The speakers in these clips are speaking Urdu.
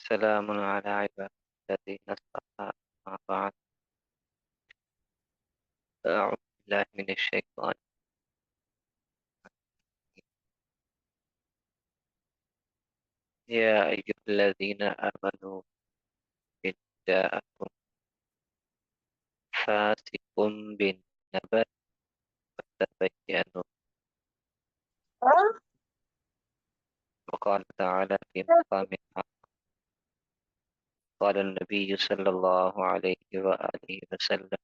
سلام على عباد الذين اصطفى. أما بعد، أعوذ بالله من الشيطان الرجيم. يا أيها الذين آمنوا إن جاءكم فاسق بالنبأ فتبينوا. وقال تعالى في مقام آخر، قال النبي صلى الله عليه وآله وسلم: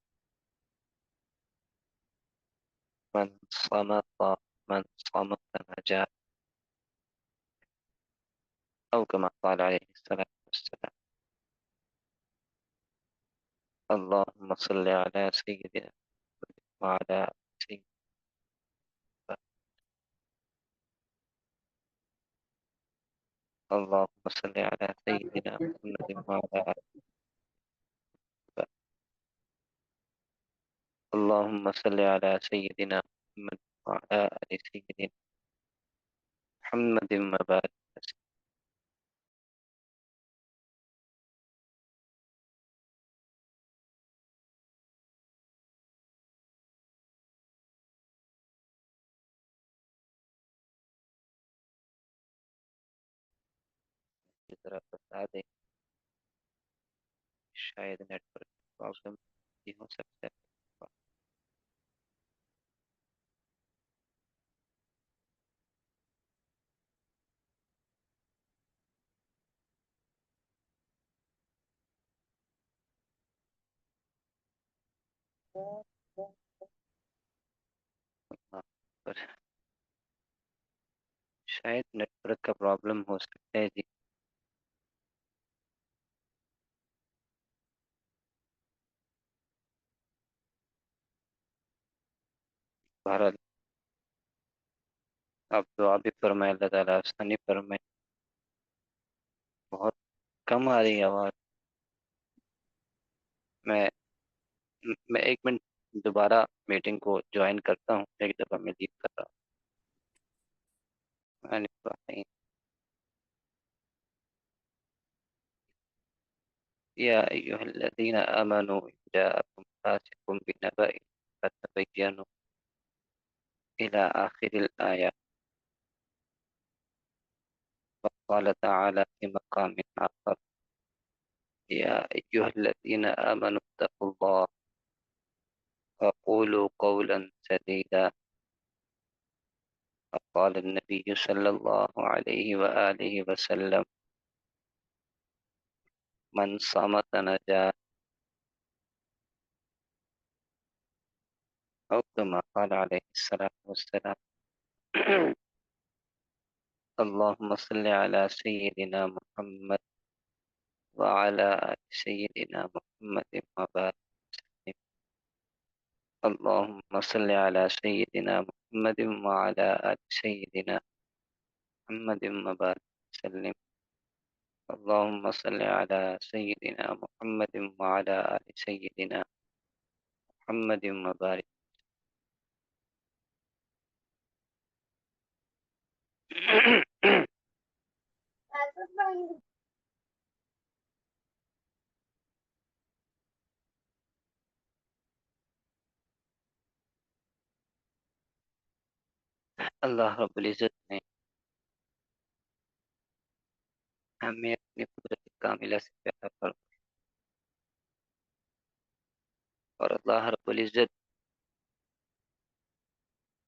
من صمت من صمت نجا، أو كما قال عليه الصلاة والسلام. اللهم صل على سيدنا وعلى سيدنا. اللهم صل على سيدنا محمد وعلى آله. اللهم صل على سيدنا محمد وعلى آل سيدنا محمد وبارك وسلم. ذرا بتا دیں، شاید نیٹ ورک پرابلم بھی ہو سکتا ہے. پر شاید نیٹ ورک کا پرابلم ہو سکتا ہے جی. بہرحال آپ دعا بھی فرمائے، اللہ تعالیٰ آسانی فرمائے. بہت کم آ رہی ہے آواز. میں میں ایک منٹ دوبارہ میٹنگ کو جوائن کرتا ہوں. ایک دفعہ میں لیو کر رہا ہوں. يا أيها الذين آمنوا إن جاءكم فاسق بنبأ فتبينوا إلى آخر الآية. وقال تعالى في مقام آخر: يا أيها الذين آمنوا اتقوا الله وقولوا قولا سديدا. وقال النبي صلى الله عليه وآله وسلم: من صمت نجا، أو كما قال عليه الصلاة والسلام. اللهم صل على سيدنا محمد وعلى آل سيدنا محمد وبارك وسلم. اللهم صل على سيدنا محمد وعلى آل سيدنا محمد وبارك وسلم. اللهم صل على سيدنا محمد وعلى آل سيدنا محمد وبارك. اللہ رب العزت نے ہمیں اپنی قدرت کاملہ سے پیدا کر، اور اللہ رب العزت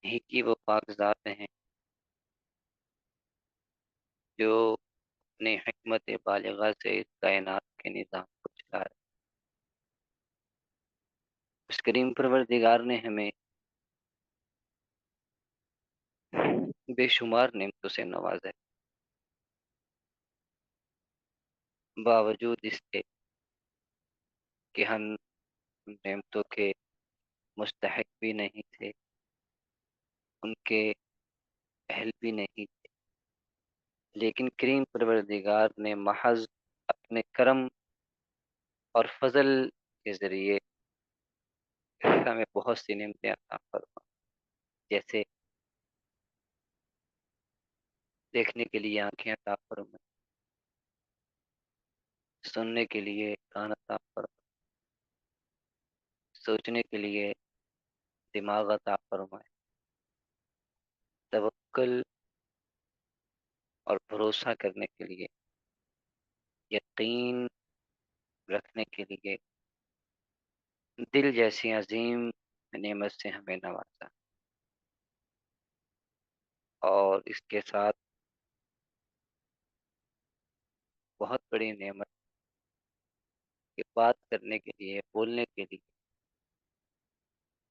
ہی کی وہ پاک ذات ہیں جو اپنی حکمت بالغہ سے اس کائنات کے نظام کو چلا رہے. اس کریم پروردگار نے ہمیں بے شمار نعمتوں سے نوازا ہے. باوجود اس کے کہ ہم نعمتوں کے مستحق بھی نہیں تھے، ان کے اہل بھی نہیں تھے، لیکن کریم پروردگار نے محض اپنے کرم اور فضل کے ذریعے ہمیں بہت سی نعمتیں عطا فرمائیں. جیسے دیکھنے کے لیے آنکھیں عطا فرمائیں، سننے کے لیے کان عطا فرمائے، سوچنے کے لیے دماغ عطا فرمائے، توکل اور بھروسہ کرنے کے لیے، یقین رکھنے کے لیے دل جیسی عظیم نعمت سے ہمیں نوازا، اور اس کے ساتھ بہت بڑی نعمت کی بات کرنے کے لیے، بولنے کے لیے،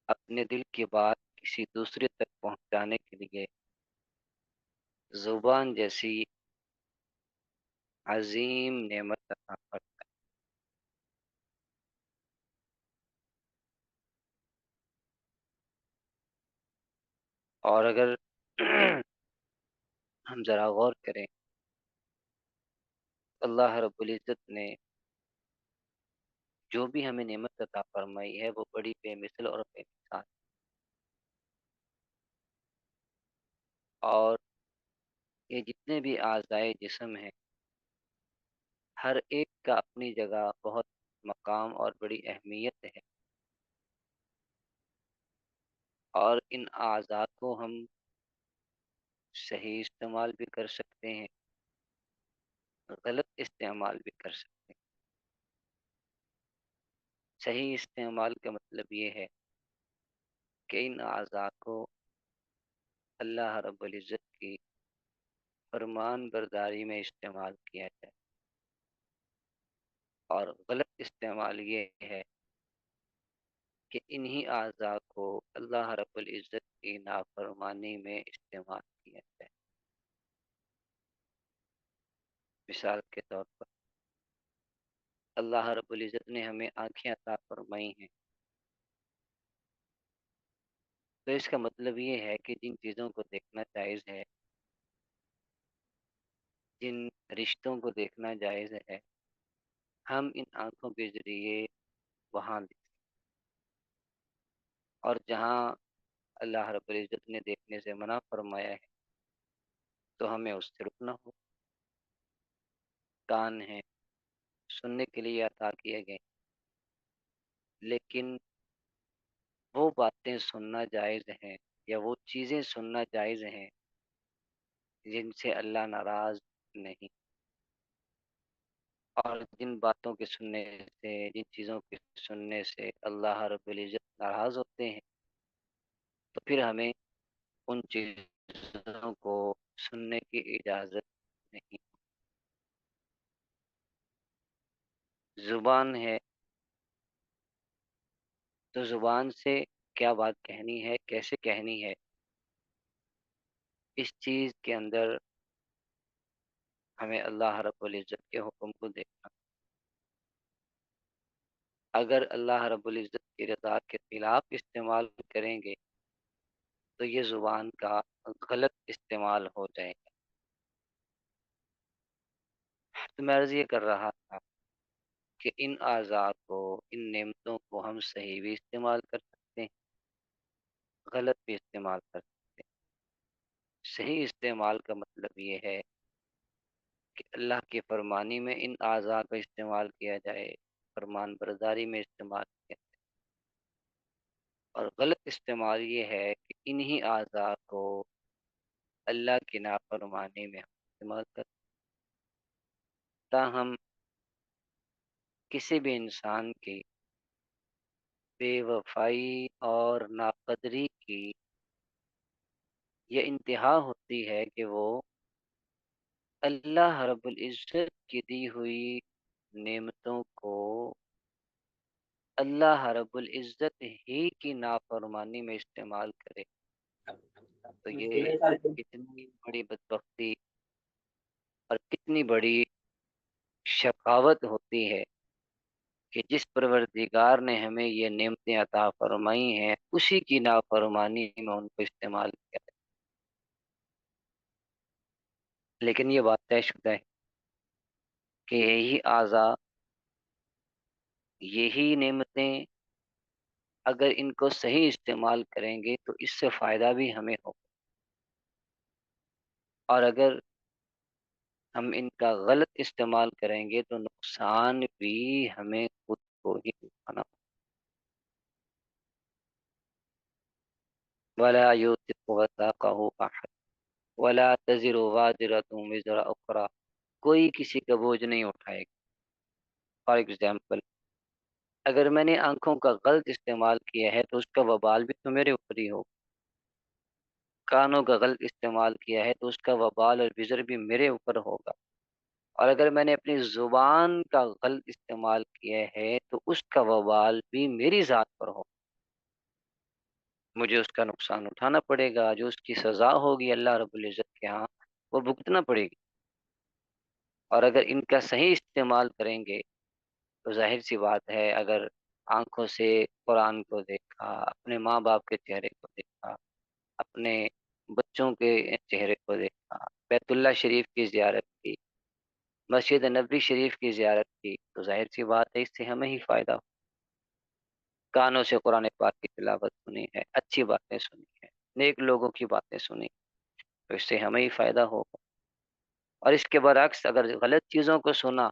اپنے دل کی بات کسی دوسرے تک پہنچانے کے لیے زبان جیسی عظیم نعمت عطا فرمائے۔ اور اگر ہم ذرا غور کریں، اللہ رب العزت نے جو بھی ہمیں نعمت عطا فرمائی ہے وہ بڑی بے مثل اور بے مثال، اور یہ جتنے بھی اعضائے جسم ہیں ہر ایک کا اپنی جگہ بہت مقام اور بڑی اہمیت ہے، اور ان اعضاء کو ہم صحیح استعمال بھی کر سکتے ہیں، غلط استعمال بھی کر سکتے ہیں۔ صحیح استعمال کا مطلب یہ ہے کہ ان اعضاء کو اللہ رب العزت کی فرمان برداری میں استعمال کیا جائے، اور غلط استعمال یہ ہے کہ انہی اعضاء کو اللہ رب العزت کی نافرمانی میں استعمال کیا جائے۔ مثال کے طور پر اللہ رب العزت نے ہمیں آنکھیں عطا فرمائی ہیں، تو اس کا مطلب یہ ہے کہ جن چیزوں کو دیکھنا جائز ہے، جن رشتوں کو دیکھنا جائز ہے، ہم ان آنکھوں کے ذریعے وہاں دیکھیں، اور جہاں اللہ رب العزت نے دیکھنے سے منع فرمایا ہے تو ہمیں اس سے رکنا ہو۔ کان ہیں، سننے کے لیے عطا کیے گئے، لیکن وہ باتیں سننا جائز ہیں یا وہ چیزیں سننا جائز ہیں جن سے اللہ ناراض نہیں، اور جن باتوں کے سننے سے، جن چیزوں کے سننے سے اللہ رب العزت ناراض ہوتے ہیں، تو پھر ہمیں ان چیزوں کو سننے کی اجازت نہیں۔ زبان ہے تو زبان سے کیا بات کہنی ہے، کیسے کہنی ہے، اس چیز کے اندر ہمیں اللہ رب العزت کے حکم کو دیکھنا۔ اگر اللہ رب العزت کی رضا کے خلاف استعمال کریں گے تو یہ زبان کا غلط استعمال ہو جائے گا۔ تو میں عرض یہ کر رہا تھا کہ ان اعضاء کو، ان نعمتوں کو ہم صحیح بھی استعمال کر سکتے ہیں، غلط بھی استعمال کر سکتے ہیں۔ صحیح استعمال کا مطلب یہ ہے کہ اللہ کی فرمانی میں ان اعضاء کا استعمال کیا جائے، فرمان برداری میں استعمال کیا جائے، اور غلط استعمال یہ ہے کہ انہی اعضاء کو اللہ کی نافرمانی میں ہم استعمال کریں۔ تاہم کسی بھی انسان کی بے وفائی اور ناقدری کی یہ انتہا ہوتی ہے کہ وہ اللہ رب العزت کی دی ہوئی نعمتوں کو اللہ رب العزت ہی کی نافرمانی میں استعمال کرے، تو یہ کتنی بڑی بدبختی اور کتنی بڑی شقاوت ہوتی ہے کہ جس پروردگار نے ہمیں یہ نعمتیں عطا فرمائی ہیں اسی کی نافرمانی میں ان کو استعمال کیا ہے۔ لیکن یہ بات طے شدہ ہے کہ یہی اعضاء، یہی نعمتیں اگر ان کو صحیح استعمال کریں گے تو اس سے فائدہ بھی ہمیں ہو، اور اگر ہم ان کا غلط استعمال کریں گے تو نقصان بھی ہمیں خود کو ہی اٹھانا، ولا یوثق وثاقہ احد ولا تزر وازرۃ وزر اخرى، کوئی کسی کا بوجھ نہیں اٹھائے گا۔ فار ایگزامپل، اگر میں نے آنکھوں کا غلط استعمال کیا ہے تو اس کا وبال بھی تو میرے اوپر ہی ہو، کانوں کا غلط استعمال کیا ہے تو اس کا وبال اور وزر بھی میرے اوپر ہوگا، اور اگر میں نے اپنی زبان کا غلط استعمال کیا ہے تو اس کا وبال بھی میری ذات پر ہو، مجھے اس کا نقصان اٹھانا پڑے گا، جو اس کی سزا ہوگی اللہ رب العزت کے ہاں وہ بھگتنا پڑے گی۔ اور اگر ان کا صحیح استعمال کریں گے تو ظاہر سی بات ہے، اگر آنکھوں سے قرآن کو دیکھا، اپنے ماں باپ کے چہرے کو دیکھا، اپنے بچوں کے چہرے کو دیکھا، بیت اللہ شریف کی زیارت کی، مسجد نبوی شریف کی زیارت کی، تو ظاہر سی بات ہے اس سے ہمیں ہی فائدہ ہو۔ کانوں سے قرآن پاک کی تلاوت سنی ہے، اچھی باتیں سنی ہے، نیک لوگوں کی باتیں سنی، تو اس سے ہمیں ہی فائدہ ہوگا۔ اور اس کے برعکس اگر غلط چیزوں کو سنا،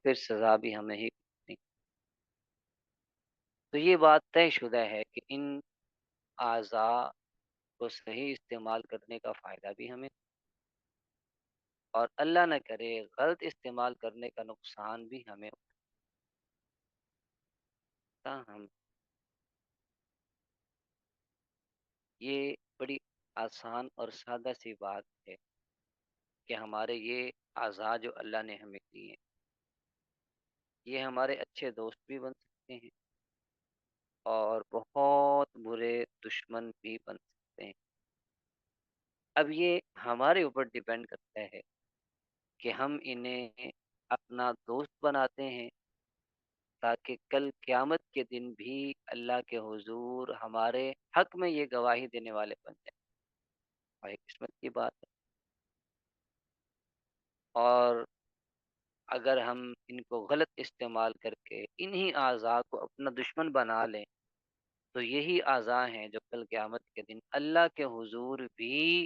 پھر سزا بھی ہمیں ہی ملنی۔ تو یہ بات طے شدہ ہے کہ ان اعضاء کو صحیح استعمال کرنے کا فائدہ بھی ہمیں، اور اللہ نہ کرے غلط استعمال کرنے کا نقصان بھی ہمیں ہوتا۔ ہم یہ بڑی آسان اور سادہ سی بات ہے کہ ہمارے یہ اعضاء جو اللہ نے ہمیں دیے ہیں، یہ ہمارے اچھے دوست بھی بن سکتے ہیں اور بہت برے دشمن بھی بن سکتے ہیں۔ اب یہ ہمارے اوپر ڈیپینڈ کرتا ہے کہ ہم انہیں اپنا دوست بناتے ہیں تاکہ کل قیامت کے دن بھی اللہ کے حضور ہمارے حق میں یہ گواہی دینے والے بن جائیں، اور ایک قسمت کی بات ہے۔ اور اگر ہم ان کو غلط استعمال کر کے انہی اعضاء کو اپنا دشمن بنا لیں، تو یہی اعضاء ہیں جو کل قیامت کے دن اللہ کے حضور بھی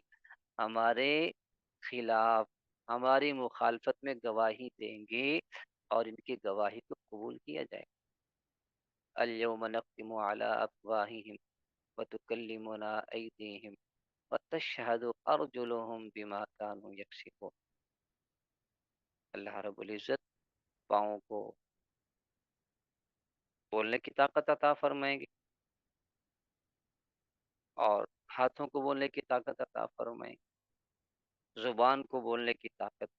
ہمارے خلاف، ہماری مخالفت میں گواہی دیں گے، اور ان کی گواہی کو قبول کیا جائے۔ الیوم نختم علی افواہہم وتکلمنا ایدیہم وتشہد ارجلہم بما کانوا یکسبون۔ اللہ رب العزت پاؤں کو بولنے کی طاقت عطا فرمائیں گے، اور ہاتھوں کو بولنے کی طاقت عطا فرمائیں گے، زبان کو بولنے کی طاقت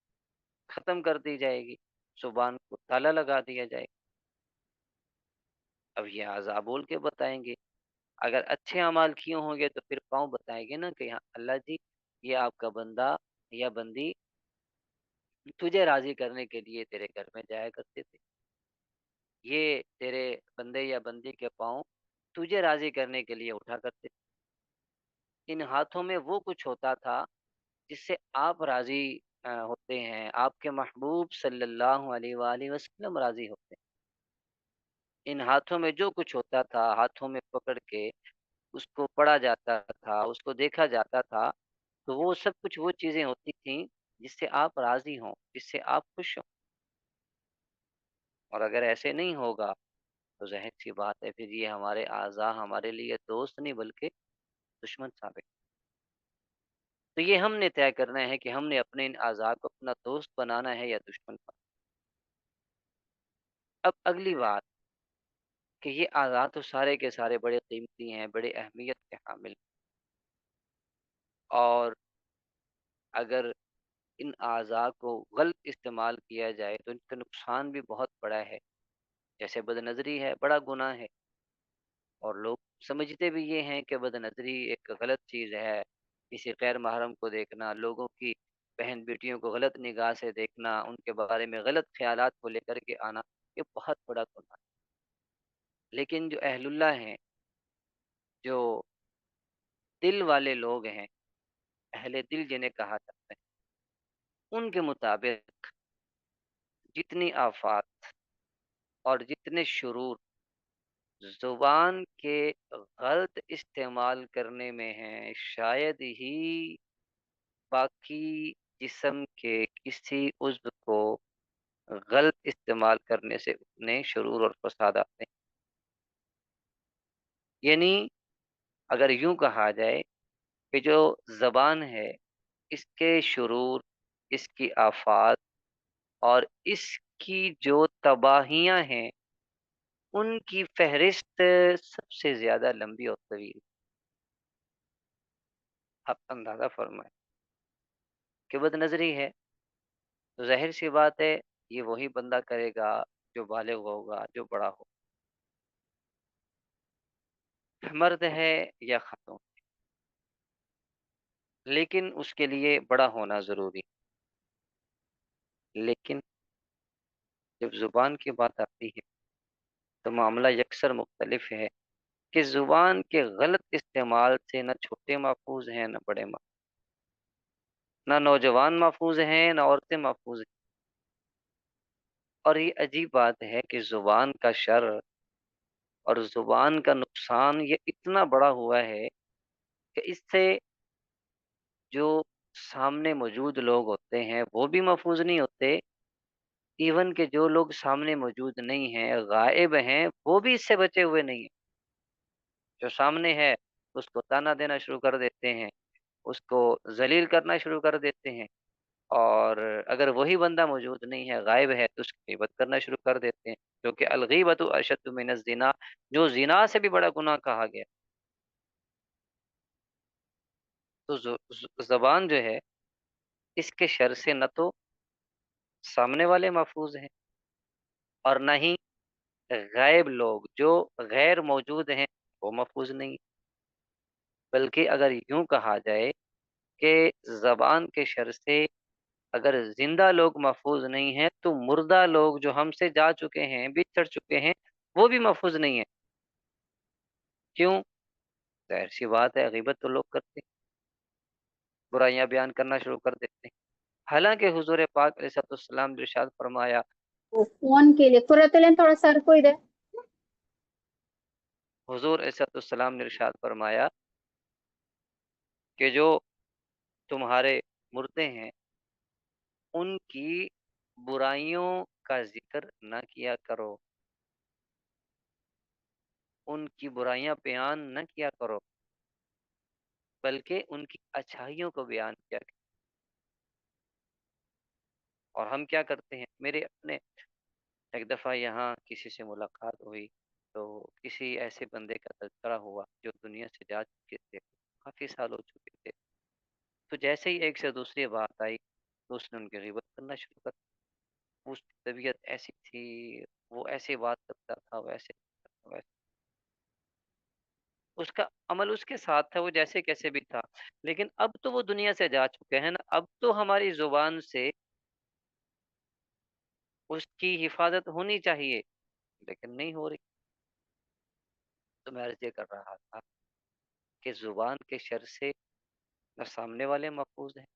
ختم کر دی جائے گی، زبان کو تالا لگا دیا جائے گا۔ اب یہ اعضاء بول کے بتائیں گے، اگر اچھے اعمال کیے ہوں گے تو پھر پاؤں بتائیں گے نا کہ ہاں اللہ جی، یہ آپ کا بندہ یا بندی تجھے راضی کرنے کے لیے تیرے گھر میں جایا کرتے تھے، یہ تیرے بندے یا بندی کے پاؤں تجھے راضی کرنے کے لیے اٹھا کرتے تھے، ان ہاتھوں میں وہ کچھ ہوتا تھا جس سے آپ راضی ہوتے ہیں، آپ کے محبوب صلی اللہ علیہ وآلہ وسلم راضی ہوتے ہیں۔ ان ہاتھوں میں جو کچھ ہوتا تھا، ہاتھوں میں پکڑ کے اس کو پڑھا جاتا تھا، اس کو دیکھا جاتا تھا، تو وہ سب کچھ وہ چیزیں ہوتی تھیں جس سے آپ راضی ہوں، جس سے آپ خوش ہوں۔ اور اگر ایسے نہیں ہوگا تو ظاہر سی بات ہے پھر یہ ہمارے اعضاء ہمارے لیے دوست نہیں بلکہ دشمن ثابت۔ تو یہ ہم نے طے کرنا ہے کہ ہم نے اپنے ان اعضاء کو اپنا دوست بنانا ہے یا دشمن بنانا۔ اب اگلی بات کہ یہ اعضاء تو سارے کے سارے بڑے قیمتی ہیں، بڑے اہمیت کے حامل ہیں، اور اگر ان اعضاء کو غلط استعمال کیا جائے تو ان کا نقصان بھی بہت بڑا ہے، جیسے بد نظری ہے، بڑا گناہ ہے، اور لوگ سمجھتے بھی یہ ہیں کہ بد نظری ایک غلط چیز ہے، کسی غیر محرم کو دیکھنا، لوگوں کی بہن بیٹیوں کو غلط نگاہ سے دیکھنا، ان کے بارے میں غلط خیالات کو لے کر کے آنا، یہ بہت بڑا گناہ ہے۔ لیکن جو اہل اللہ ہیں، جو دل والے لوگ ہیں، اہل دل جنہیں کہا جاتا ہے، ان کے مطابق جتنی آفات اور جتنے شرور زبان کے غلط استعمال کرنے میں ہیں، شاید ہی باقی جسم کے کسی عضو کو غلط استعمال کرنے سے اتنے شرور اور فساد آتے ہیں۔ یعنی اگر یوں کہا جائے کہ جو زبان ہے، اس کے شرور، اس کی آفات اور اس کی جو تباہیاں ہیں، ان کی فہرست سب سے زیادہ لمبی اور طویل۔ آپ اندازہ فرمائیں کہ بد نظری ہے تو ظاہر سی بات ہے یہ وہی بندہ کرے گا جو بالغ ہوگا، جو بڑا ہو، مرد ہے یا خاتون، لیکن اس کے لیے بڑا ہونا ضروری ہے۔ لیکن جب زبان کی بات آتی ہے تو معاملہ یکسر مختلف ہے کہ زبان کے غلط استعمال سے نہ چھوٹے محفوظ ہیں نہ بڑے محفوظ، نہ نوجوان محفوظ ہیں نہ عورتیں محفوظ ہیں۔ اور یہ عجیب بات ہے کہ زبان کا شر اور زبان کا نقصان یہ اتنا بڑا ہوا ہے کہ اس سے جو سامنے موجود لوگ ہوتے ہیں وہ بھی محفوظ نہیں ہوتے، ایون کہ جو لوگ سامنے موجود نہیں ہیں، غائب ہیں، وہ بھی اس سے بچے ہوئے نہیں ہیں۔ جو سامنے ہے اس کو تانا دینا شروع کر دیتے ہیں، اس کو ذلیل کرنا شروع کر دیتے ہیں، اور اگر وہی بندہ موجود نہیں ہے، غائب ہے، تو اس کی غیبت کرنا شروع کر دیتے ہیں، کیونکہ الغیبت اشد من الزنا، جو زنا سے بھی بڑا گناہ کہا گیا۔ تو زبان جو ہے، اس کے شر سے نہ تو سامنے والے محفوظ ہیں اور نہ ہی غائب لوگ جو غیر موجود ہیں وہ محفوظ نہیں، بلکہ اگر یوں کہا جائے کہ زبان کے شر سے اگر زندہ لوگ محفوظ نہیں ہیں تو مردہ لوگ جو ہم سے جا چکے ہیں، بچھڑ چکے ہیں، وہ بھی محفوظ نہیں ہیں۔ کیوں؟ ظاہر سی بات ہے، غیبت تو لوگ کرتے ہیں، برائیاں بیان کرنا شروع کر دیتے ہیں۔ حالانکہ حضور پاک علیہ السلام نے ارشاد فرمایا، فون کے لیے تھوڑا لیں، تھوڑا سر کو ادھر۔ حضور علیہ السلام نے ارشاد فرمایا کہ جو تمہارے مردے ہیں ان کی برائیوں کا ذکر نہ کیا کرو، ان کی برائیاں بیان نہ کیا کرو، بلکہ ان کی اچھائیوں کو بیان کیا کرو۔ اور ہم کیا کرتے ہیں؟ میرے اپنے ایک دفعہ یہاں کسی سے ملاقات ہوئی تو کسی ایسے بندے کا تذکرہ ہوا جو دنیا سے جا چکے تھے، کافی سال ہو چکے تھے، تو جیسے ہی ایک سے دوسری بات آئی تو اس نے ان کی غیبت کرنا شروع کر دی۔ اس کی طبیعت ایسی تھی، وہ ایسی بات کرتا تھا، ویسے کرتا تھا، ویسے اس کا عمل اس کے ساتھ تھا، وہ جیسے کیسے بھی تھا، لیکن اب تو وہ دنیا سے جا چکے ہیں نا، اب تو ہماری زبان سے اس کی حفاظت ہونی چاہیے، لیکن نہیں ہو رہی۔ تو میں عرض یہ کر رہا تھا کہ زبان کے شر سے نہ سامنے والے محفوظ ہیں،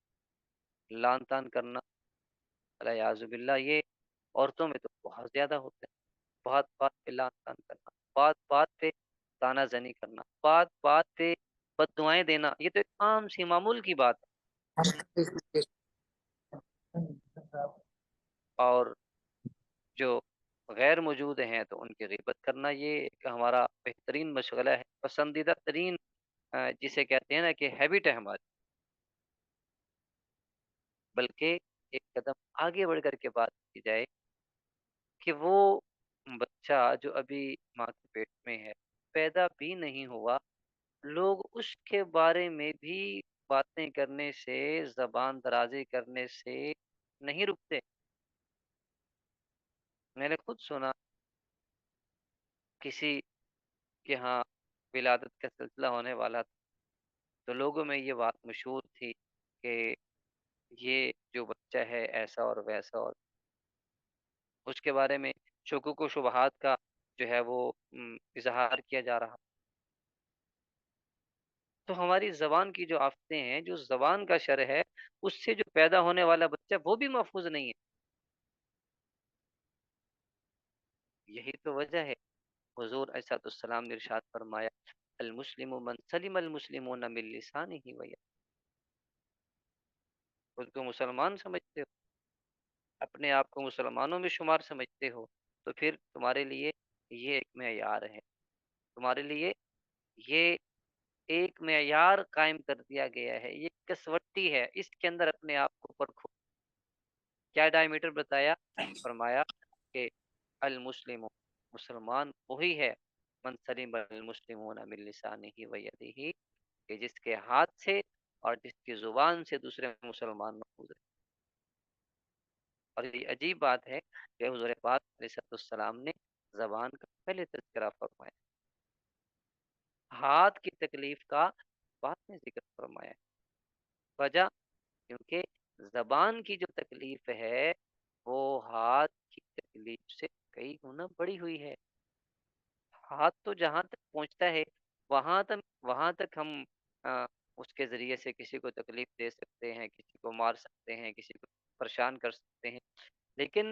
لان تان کرنا، الیاذ باللہ، یہ عورتوں میں تو بہت زیادہ ہوتا ہے، بات بات پہ لان تان کرنا، بات بات پہ تانا زنی کرنا، بات بات پہ بد دعائیں دینا، یہ تو ایک عام سی معمول کی بات ہے۔ اور جو غیر موجود ہیں تو ان کی غیبت کرنا، یہ ایک ہمارا بہترین مشغلہ ہے، پسندیدہ ترین جسے کہتے ہیں نا کہ ہیبٹ ہے ہماری۔ بلکہ ایک قدم آگے بڑھ کر کے بات کی جائے کہ وہ بچہ جو ابھی ماں کے پیٹ میں ہے، پیدا بھی نہیں ہوا، لوگ اس کے بارے میں بھی باتیں کرنے سے، زبان درازی کرنے سے نہیں رکتے۔ میں نے خود سنا کسی کے ہاں ولادت کا سلسلہ ہونے والا تھا، تو لوگوں میں یہ بات مشہور تھی کہ یہ جو بچہ ہے ایسا اور ویسا، اور اس کے بارے میں شکوک و شبہات کا جو ہے وہ اظہار کیا جا رہا۔ تو ہماری زبان کی جو آفتیں ہیں، جو زبان کا شر ہے، اس سے جو پیدا ہونے والا بچہ وہ بھی محفوظ نہیں ہے۔ یہی تو وجہ ہے حضور علیہ السلام نے ارشاد فرمایا، المسلم من سلم المسلمون من لسانہ و یدہ۔ خود کو مسلمان سمجھتے ہو، اپنے آپ کو مسلمانوں میں شمار سمجھتے ہو تو پھر تمہارے لیے یہ ایک معیار ہے، تمہارے لیے یہ ایک معیار قائم کر دیا گیا ہے، یہ کسوٹی ہے، اس کے اندر اپنے آپ کو پرکھو۔ کیا ڈائمیٹر بتایا؟ فرمایا کہ المسلم، مسلمان وہی ہے، من سلم المسلمون من لسانہ و یدہ، کہ جس کے ہاتھ سے اور جس کی زبان سے دوسرے مسلمان محفوظ ہے۔ اور یہ عجیب بات ہے کہ حضور پاک علیہ السلام نے زبان کا پہلے تذکرہ فرمایا، ہاتھ کی تکلیف کا بعد میں ذکر فرمایا۔ وجہ کیونکہ زبان کی جو تکلیف ہے وہ ہاتھ کی تکلیف سے کئی گنا بڑی ہوئی ہے۔ ہاتھ تو جہاں تک پہنچتا ہے وہاں تک ہم آ، اس کے ذریعے سے کسی کو تکلیف دے سکتے ہیں، کسی کو مار سکتے ہیں، کسی کو پریشان کر سکتے ہیں، لیکن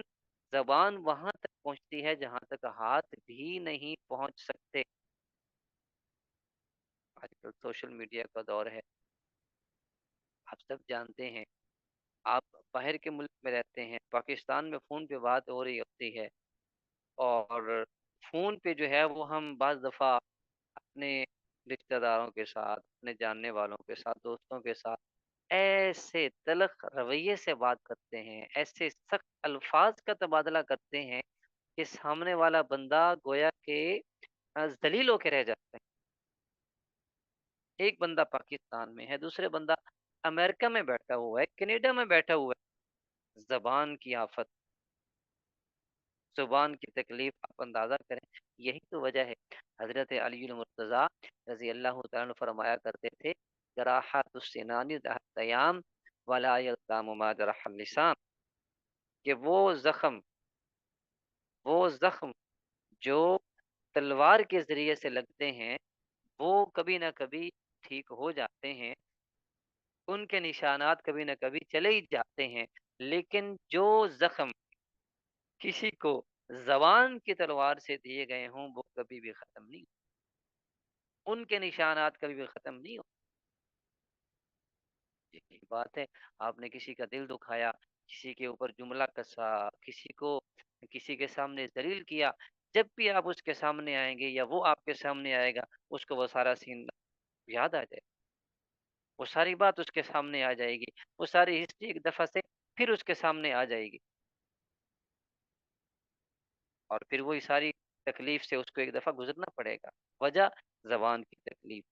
زبان وہاں تک پہنچتی ہے جہاں تک ہاتھ بھی نہیں پہنچ سکتے۔ آج کل سوشل میڈیا کا دور ہے، آپ سب جانتے ہیں، آپ باہر کے ملک میں رہتے ہیں، پاکستان میں فون پہ بات ہو رہی ہوتی ہے، اور فون پہ جو ہے وہ ہم بعض دفعہ اپنے رشتہ داروں کے ساتھ، اپنے جاننے والوں کے ساتھ، دوستوں کے ساتھ ایسے تلخ رویے سے بات کرتے ہیں، ایسے سخت الفاظ کا تبادلہ کرتے ہیں کہ سامنے والا بندہ گویا کہ ذلیل ہو کے رہ جاتا ہے۔ ایک بندہ پاکستان میں ہے، دوسرے بندہ امریکہ میں بیٹھا ہوا ہے، کینیڈا میں بیٹھا ہوا ہے۔ زبان کی آفت، زبان کی تکلیف آپ اندازہ کریں، یہی تو وجہ ہے۔ حضرت علی المرتضیٰ رضی اللہ تعالیٰ عنہ فرمایا کرتے تھے، جراحات السنان التیام ولا یلتام ما جرح اللسان، کہ وہ زخم جو تلوار کے ذریعے سے لگتے ہیں وہ کبھی نہ کبھی ٹھیک ہو جاتے ہیں، ان کے نشانات کبھی نہ کبھی چلے ہی جاتے ہیں، لیکن جو زخم کسی کو زبان کی تلوار سے دیے گئے ہوں وہ کبھی بھی ختم نہیں، ان کے نشانات کبھی بھی ختم نہیں ہو۔ یہی بات ہے، آپ نے کسی کا دل دکھایا، کسی کے اوپر جملہ کسا، کسی کے سامنے ذلیل کیا، جب بھی آپ اس کے سامنے آئیں گے یا وہ آپ کے سامنے آئے گا، اس کو وہ سارا سین یاد آ جائے، وہ ساری بات اس کے سامنے آ جائے گی، وہ ساری ہسٹری ایک دفعہ سے پھر اس کے سامنے آ جائے گی، اور پھر وہی ساری تکلیف سے اس کو ایک دفعہ گزرنا پڑے گا۔ وجہ زبان کی تکلیف،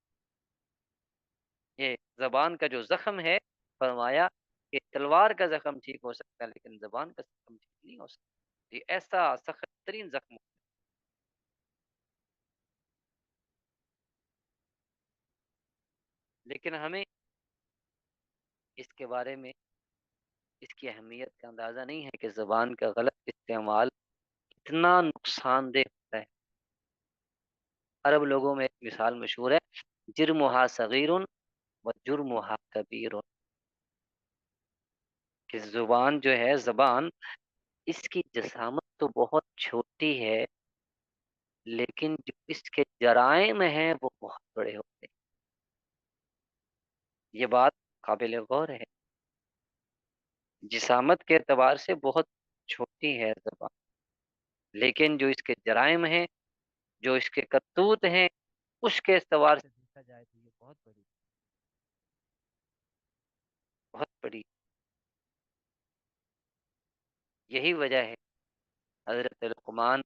یہ زبان کا جو زخم ہے، فرمایا کہ تلوار کا زخم ٹھیک ہو سکتا ہے لیکن زبان کا زخم ٹھیک نہیں ہو سکتا، یہ ایسا سخت ترین زخم۔ لیکن ہمیں اس کے بارے میں، اس کی اہمیت کا اندازہ نہیں ہے کہ زبان کا غلط استعمال کتنا نقصان دہ ہوتا ہے۔ عرب لوگوں میں ایک مثال مشہور ہے، جرمھا صغیر و جرمھا کبیر، کہ زبان جو ہے، زبان اس کی جسامت تو بہت چھوٹی ہے لیکن جو اس کے جرائم ہیں وہ بہت بڑے ہوتے ہیں۔ یہ بات قابل غور ہے، جسامت کے اعتبار سے بہت چھوٹی ہے زبان، لیکن جو اس کے جرائم ہیں، جو اس کے کرتوت ہیں، اس کے اعتبار سے دیکھا جائے تو یہ بہت بڑی، بہت بڑی۔ یہی وجہ ہے حضرت لقمان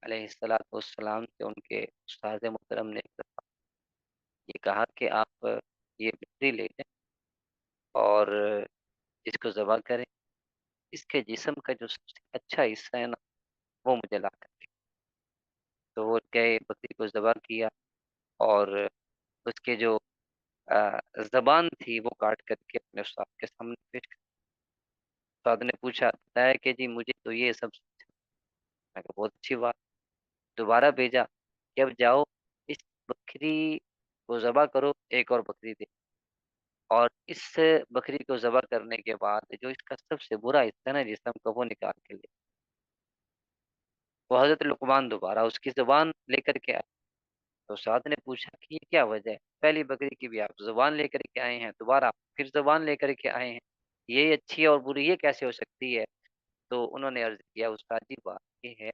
علیہ السلام سے ان کے استاد محترم نے ایک دفعہ یہ کہا کہ آپ یہ بکری لے لیں اور اس کو ذبح کریں، اس کے جسم کا جو سب سے اچھا حصہ ہے نا وہ مجھے لا کر دیں۔ تو وہ گئے، بکری کو ذبح کیا، اور اس کے جو زبان تھی وہ کاٹ کر کے اپنے استاد کے سامنے پیش کر۔ استاد نے پوچھا، بتایا کہ جی مجھے تو یہ سب، میں کہا بہت اچھی بات، دوبارہ بھیجا کہ اب جاؤ اس بکری کو ذبح کرو، ایک اور بکری دے، اور اس بکری کو ذبح کرنے کے بعد جو اس کا سب سے برا حصہ ہے نا جسم کا وہ نکال کے لے۔ وہ حضرت لقمان دوبارہ اس کی زبان لے کر کے آئے، تو سعد نے پوچھا کہ یہ کیا وجہ ہے، پہلی بکری کی بھی آپ زبان لے کر کے آئے ہیں، دوبارہ پھر زبان لے کر کے آئے ہیں، یہ اچھی اور بری یہ کیسے ہو سکتی ہے؟ تو انہوں نے عرض کیا استاد جی بات یہ ہے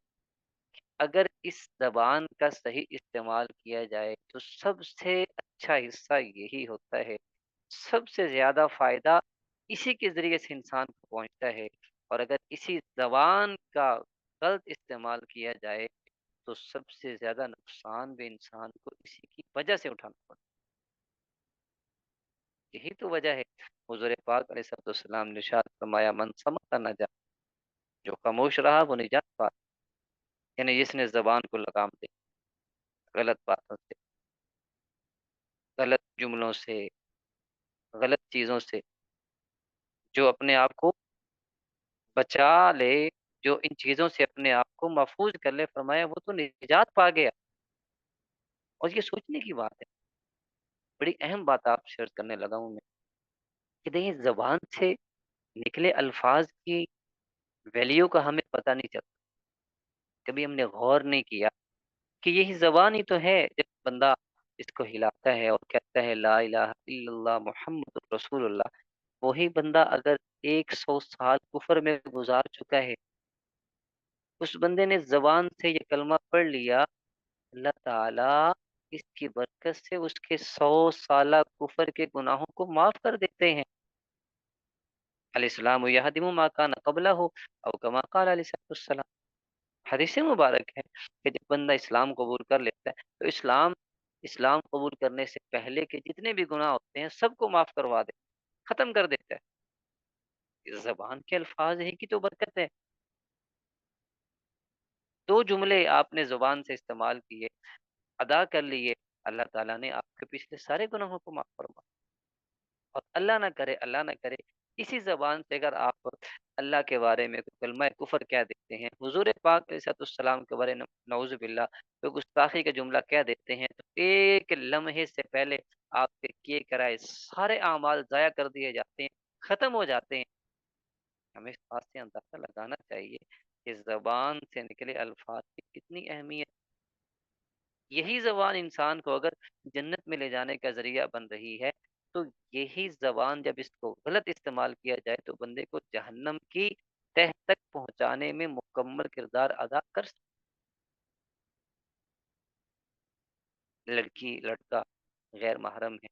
اگر اس زبان کا صحیح استعمال کیا جائے تو سب سے اچھا حصہ یہی ہوتا ہے، سب سے زیادہ فائدہ اسی کے ذریعے سے انسان کو پہنچتا ہے، اور اگر اسی زبان کا غلط استعمال کیا جائے تو سب سے زیادہ نقصان بھی انسان کو اسی کی وجہ سے اٹھانا پڑتا ہے۔ یہی تو وجہ ہے حضور پاک علیہ السلام نے ارشاد فرمایا من صمت نجا، جو خاموش رہا وہ نجات پا، یعنی جس نے زبان کو لگام دے غلط باتوں سے، غلط جملوں سے، غلط چیزوں سے، جو اپنے آپ کو بچا لے، جو ان چیزوں سے اپنے آپ کو محفوظ کر لے، فرمایا وہ تو نجات پا گیا۔ اور یہ سوچنے کی بات ہے، بڑی اہم بات آپ شیئر کرنے لگا ہوں میں کہ دیکھیں زبان سے نکلے الفاظ کی ویلیو کا ہمیں پتہ نہیں چلتا، کبھی ہم نے غور نہیں کیا کہ یہی زبان ہی تو ہے جب بندہ اس کو ہلاتا ہے اور کہتا ہے لا الہ الا اللہ محمد رسول اللہ، وہی بندہ اگر 100 سال کفر میں گزار چکا ہے، اس بندے نے زبان سے یہ کلمہ پڑھ لیا، اللہ تعالیٰ اس کی برکت سے اس کے 100 سالہ کفر کے گناہوں کو معاف کر دیتے ہیں۔ علیہ السلام یہدم ما کان قبلہ او کما قال علیہ السلام، حدیث مبارک ہے کہ جب بندہ اسلام قبول کر لیتا ہے تو اسلام قبول کرنے سے پہلے کے جتنے بھی گناہ ہوتے ہیں سب کو معاف کروا دے، ختم کر دیتا ہے۔ اس زبان کے الفاظ ہی کی تو برکت ہے۔ دو جملے آپ نے زبان سے استعمال کیے، ادا کر لیے، اللہ تعالیٰ نے آپ کے پچھلے سارے گناہوں کو معاف فرما، اور اللہ نہ کرے اسی زبان سے اگر آپ اللہ کے بارے میں کوئی کلمہ کفر کہہ دیتے ہیں، حضور پاک علیہ السلام کے بارے میں نعوذ باللہ کوئی گستاخی کا جملہ کہہ دیتے ہیں، تو ایک لمحے سے پہلے آپ کے کیے کرائے سارے اعمال ضائع کر دیے جاتے ہیں، ختم ہو جاتے ہیں۔ ہمیں اس بات سے اندازہ لگانا چاہیے کہ زبان سے نکلے الفاظ کی کتنی اہمیت، یہی زبان انسان کو اگر جنت میں لے جانے کا ذریعہ بن رہی ہے، تو یہی زبان جب اس کو غلط استعمال کیا جائے تو بندے کو جہنم کی تہ تک پہنچانے میں مکمل کردار ادا کر سکتا ہے۔ لڑکی لڑکا غیر محرم ہے،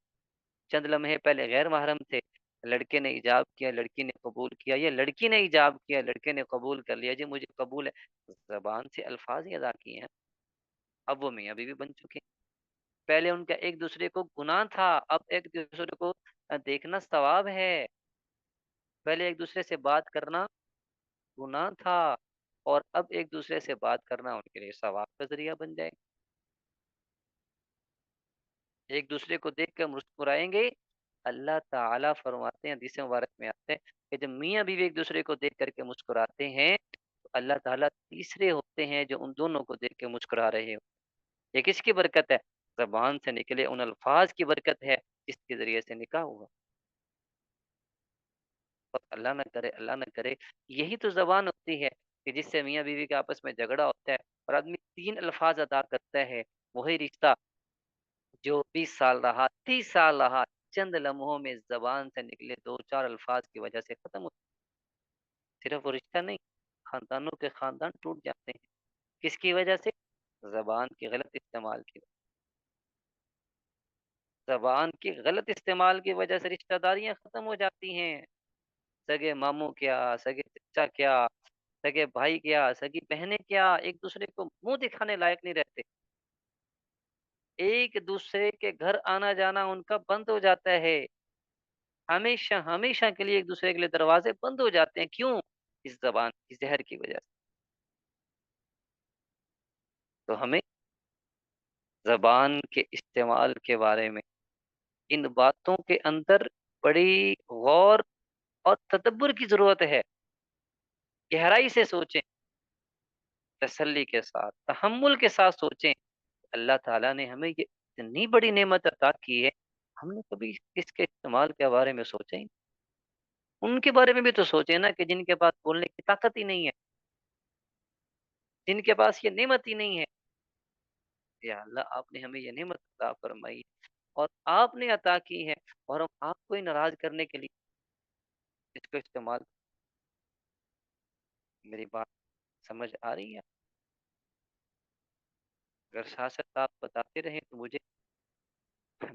چند لمحے پہلے غیر محرم تھے، لڑکے نے ایجاب کیا، لڑکی نے قبول کیا، یا لڑکی نے ایجاب کیا، لڑکے نے قبول کر لیا، جی مجھے قبول ہے، زبان سے الفاظ ہی ادا کیے ہیں، اب وہ میاں بیوی بن چکے ہیں۔ پہلے ان کا ایک دوسرے کو گناہ تھا، اب ایک دوسرے کو دیکھنا ثواب ہے۔ پہلے ایک دوسرے سے بات کرنا گناہ تھا، اور اب ایک دوسرے سے بات کرنا ان کے لیے ثواب کا ذریعہ بن جائے گا۔ ایک دوسرے کو دیکھ کر مسکرائیں گے، اللہ تعالیٰ فرماتے ہیں حدیث مبارک میں آتے ہیں کہ جب میاں بیوی ایک دوسرے کو دیکھ کر کے مسکراتے ہیں تو اللہ تعالیٰ تیسرے ہوتے ہیں جو ان دونوں کو دیکھ کے مسکرا رہے ہو۔ یہ کس کی برکت ہے؟ زبان سے نکلے ان الفاظ کی برکت ہے جس کے ذریعے سے نکاح ہوا۔ اور اللہ نہ کرے یہی تو زبان ہوتی ہے کہ جس سے میاں بیوی کے آپس میں جھگڑا ہوتا ہے اور آدمی 3 الفاظ ادا کرتا ہے، وہی رشتہ جو 20 سال رہا، 30 سال رہا، چند لمحوں میں زبان سے نکلے 2 4 الفاظ کی وجہ سے ختم ہو۔ صرف وہ رشتہ نہیں، خاندانوں کے خاندان ٹوٹ جاتے ہیں، کس کی وجہ سے؟ زبان کے غلط استعمال کی وجہ، زبان کے غلط استعمال کی وجہ سے رشتہ داریاں ختم ہو جاتی ہیں۔ سگے ماموں کیا، سگے چچا کیا، سگے بھائی کیا، سگی بہنیں کیا، ایک دوسرے کو منہ دکھانے لائق نہیں رہتے، ایک دوسرے کے گھر آنا جانا ان کا بند ہو جاتا ہے، ہمیشہ ہمیشہ کے لیے ایک دوسرے کے لیے دروازے بند ہو جاتے ہیں، کیوں؟ اس زبان کی زہر کی وجہ سے۔ تو ہمیں زبان کے استعمال کے بارے میں ان باتوں کے اندر بڑی غور اور تدبر کی ضرورت ہے، گہرائی سے سوچیں، تسلی کے ساتھ تحمل کے ساتھ سوچیں، اللہ تعالیٰ نے ہمیں یہ اتنی بڑی نعمت عطا کی ہے، ہم نے کبھی اس کے استعمال کے بارے میں سوچا ہی نہیں۔ ان کے بارے میں بھی تو سوچیں نا کہ جن کے پاس بولنے کی طاقت ہی نہیں ہے، جن کے پاس یہ نعمت ہی نہیں ہے۔ یا اللہ آپ نے ہمیں یہ نعمت عطا فرمائی اور آپ نے عطا کی ہے، اور ہم آپ کو ہی ناراض کرنے کے لیے اس کو استعمال میری بات سمجھ آ رہی ہے؟ اگر ساتھ ساتھ آپ بتاتے رہیں تو مجھے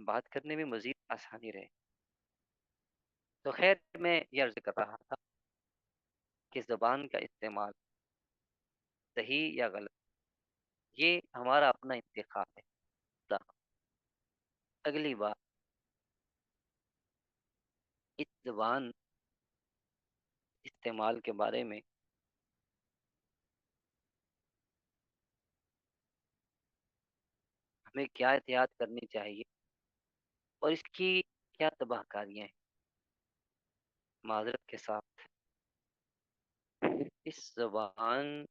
بات کرنے میں مزید آسانی رہے. تو خیر، میں یہ عرض کر رہا تھا کہ زبان کا استعمال صحیح یا غلط، یہ ہمارا اپنا انتخاب ہے. اگلی بات، اس زبان استعمال کے بارے میں ہمیں کیا احتیاط کرنی چاہیے اور اس کی کیا تباہ کاریاں ہیں. معذرت کے ساتھ، اس زبان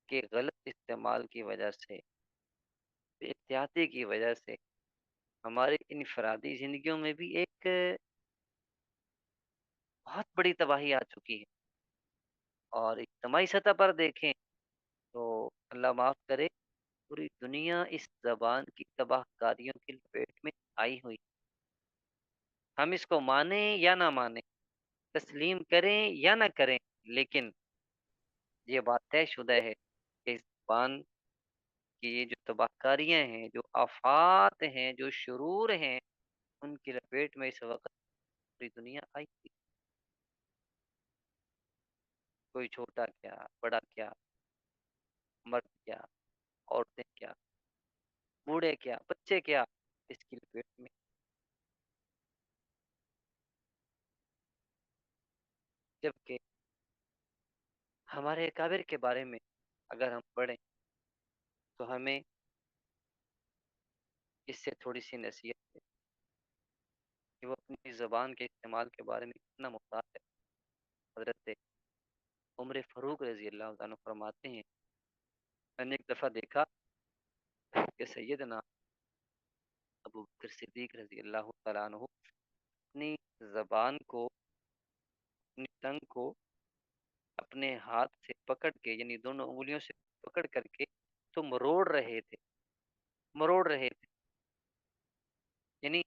کے غلط استعمال کی وجہ سے، احتیاطی کی وجہ سے، ہمارے انفرادی زندگیوں میں بھی ایک بہت بڑی تباہی آ چکی ہے. اور اجتماعی سطح پر دیکھیں تو اللہ معاف کرے، پوری دنیا اس زبان کی تباہ کاریوں کی لپیٹ میں آئی ہوئی. ہم اس کو مانیں یا نہ مانیں، تسلیم کریں یا نہ کریں، لیکن یہ بات طے شدہ ہے کہ اس زبان کی یہ جو تباہ کاریاں ہیں، جو آفات ہیں، جو شرور ہیں، ان کی لپیٹ میں اس وقت پوری دنیا آئی ہوئی. کوئی چھوٹا کیا، بڑا کیا، مرد کیا، عورتیں کیا، بوڑھے کیا، بچے کیا، اس کی لپیٹ میں. جبکہ ہمارے اکابر کے بارے میں اگر ہم پڑھیں تو ہمیں اس سے تھوڑی سی نصیحت ہے کہ وہ اپنی زبان کے استعمال کے بارے میں کتنا محتاط ہے. حضرت عمر فاروق رضی اللہ عنہ فرماتے ہیں، میں نے ایک دفعہ دیکھا کہ سیدنا ابو بکر صدیق رضی اللہ تعالیٰ عنہ اپنی زبان کو، اپنی ٹنگ کو اپنے ہاتھ سے پکڑ کے، یعنی دونوں انگلیوں سے پکڑ کر کے تو مروڑ رہے تھے، یعنی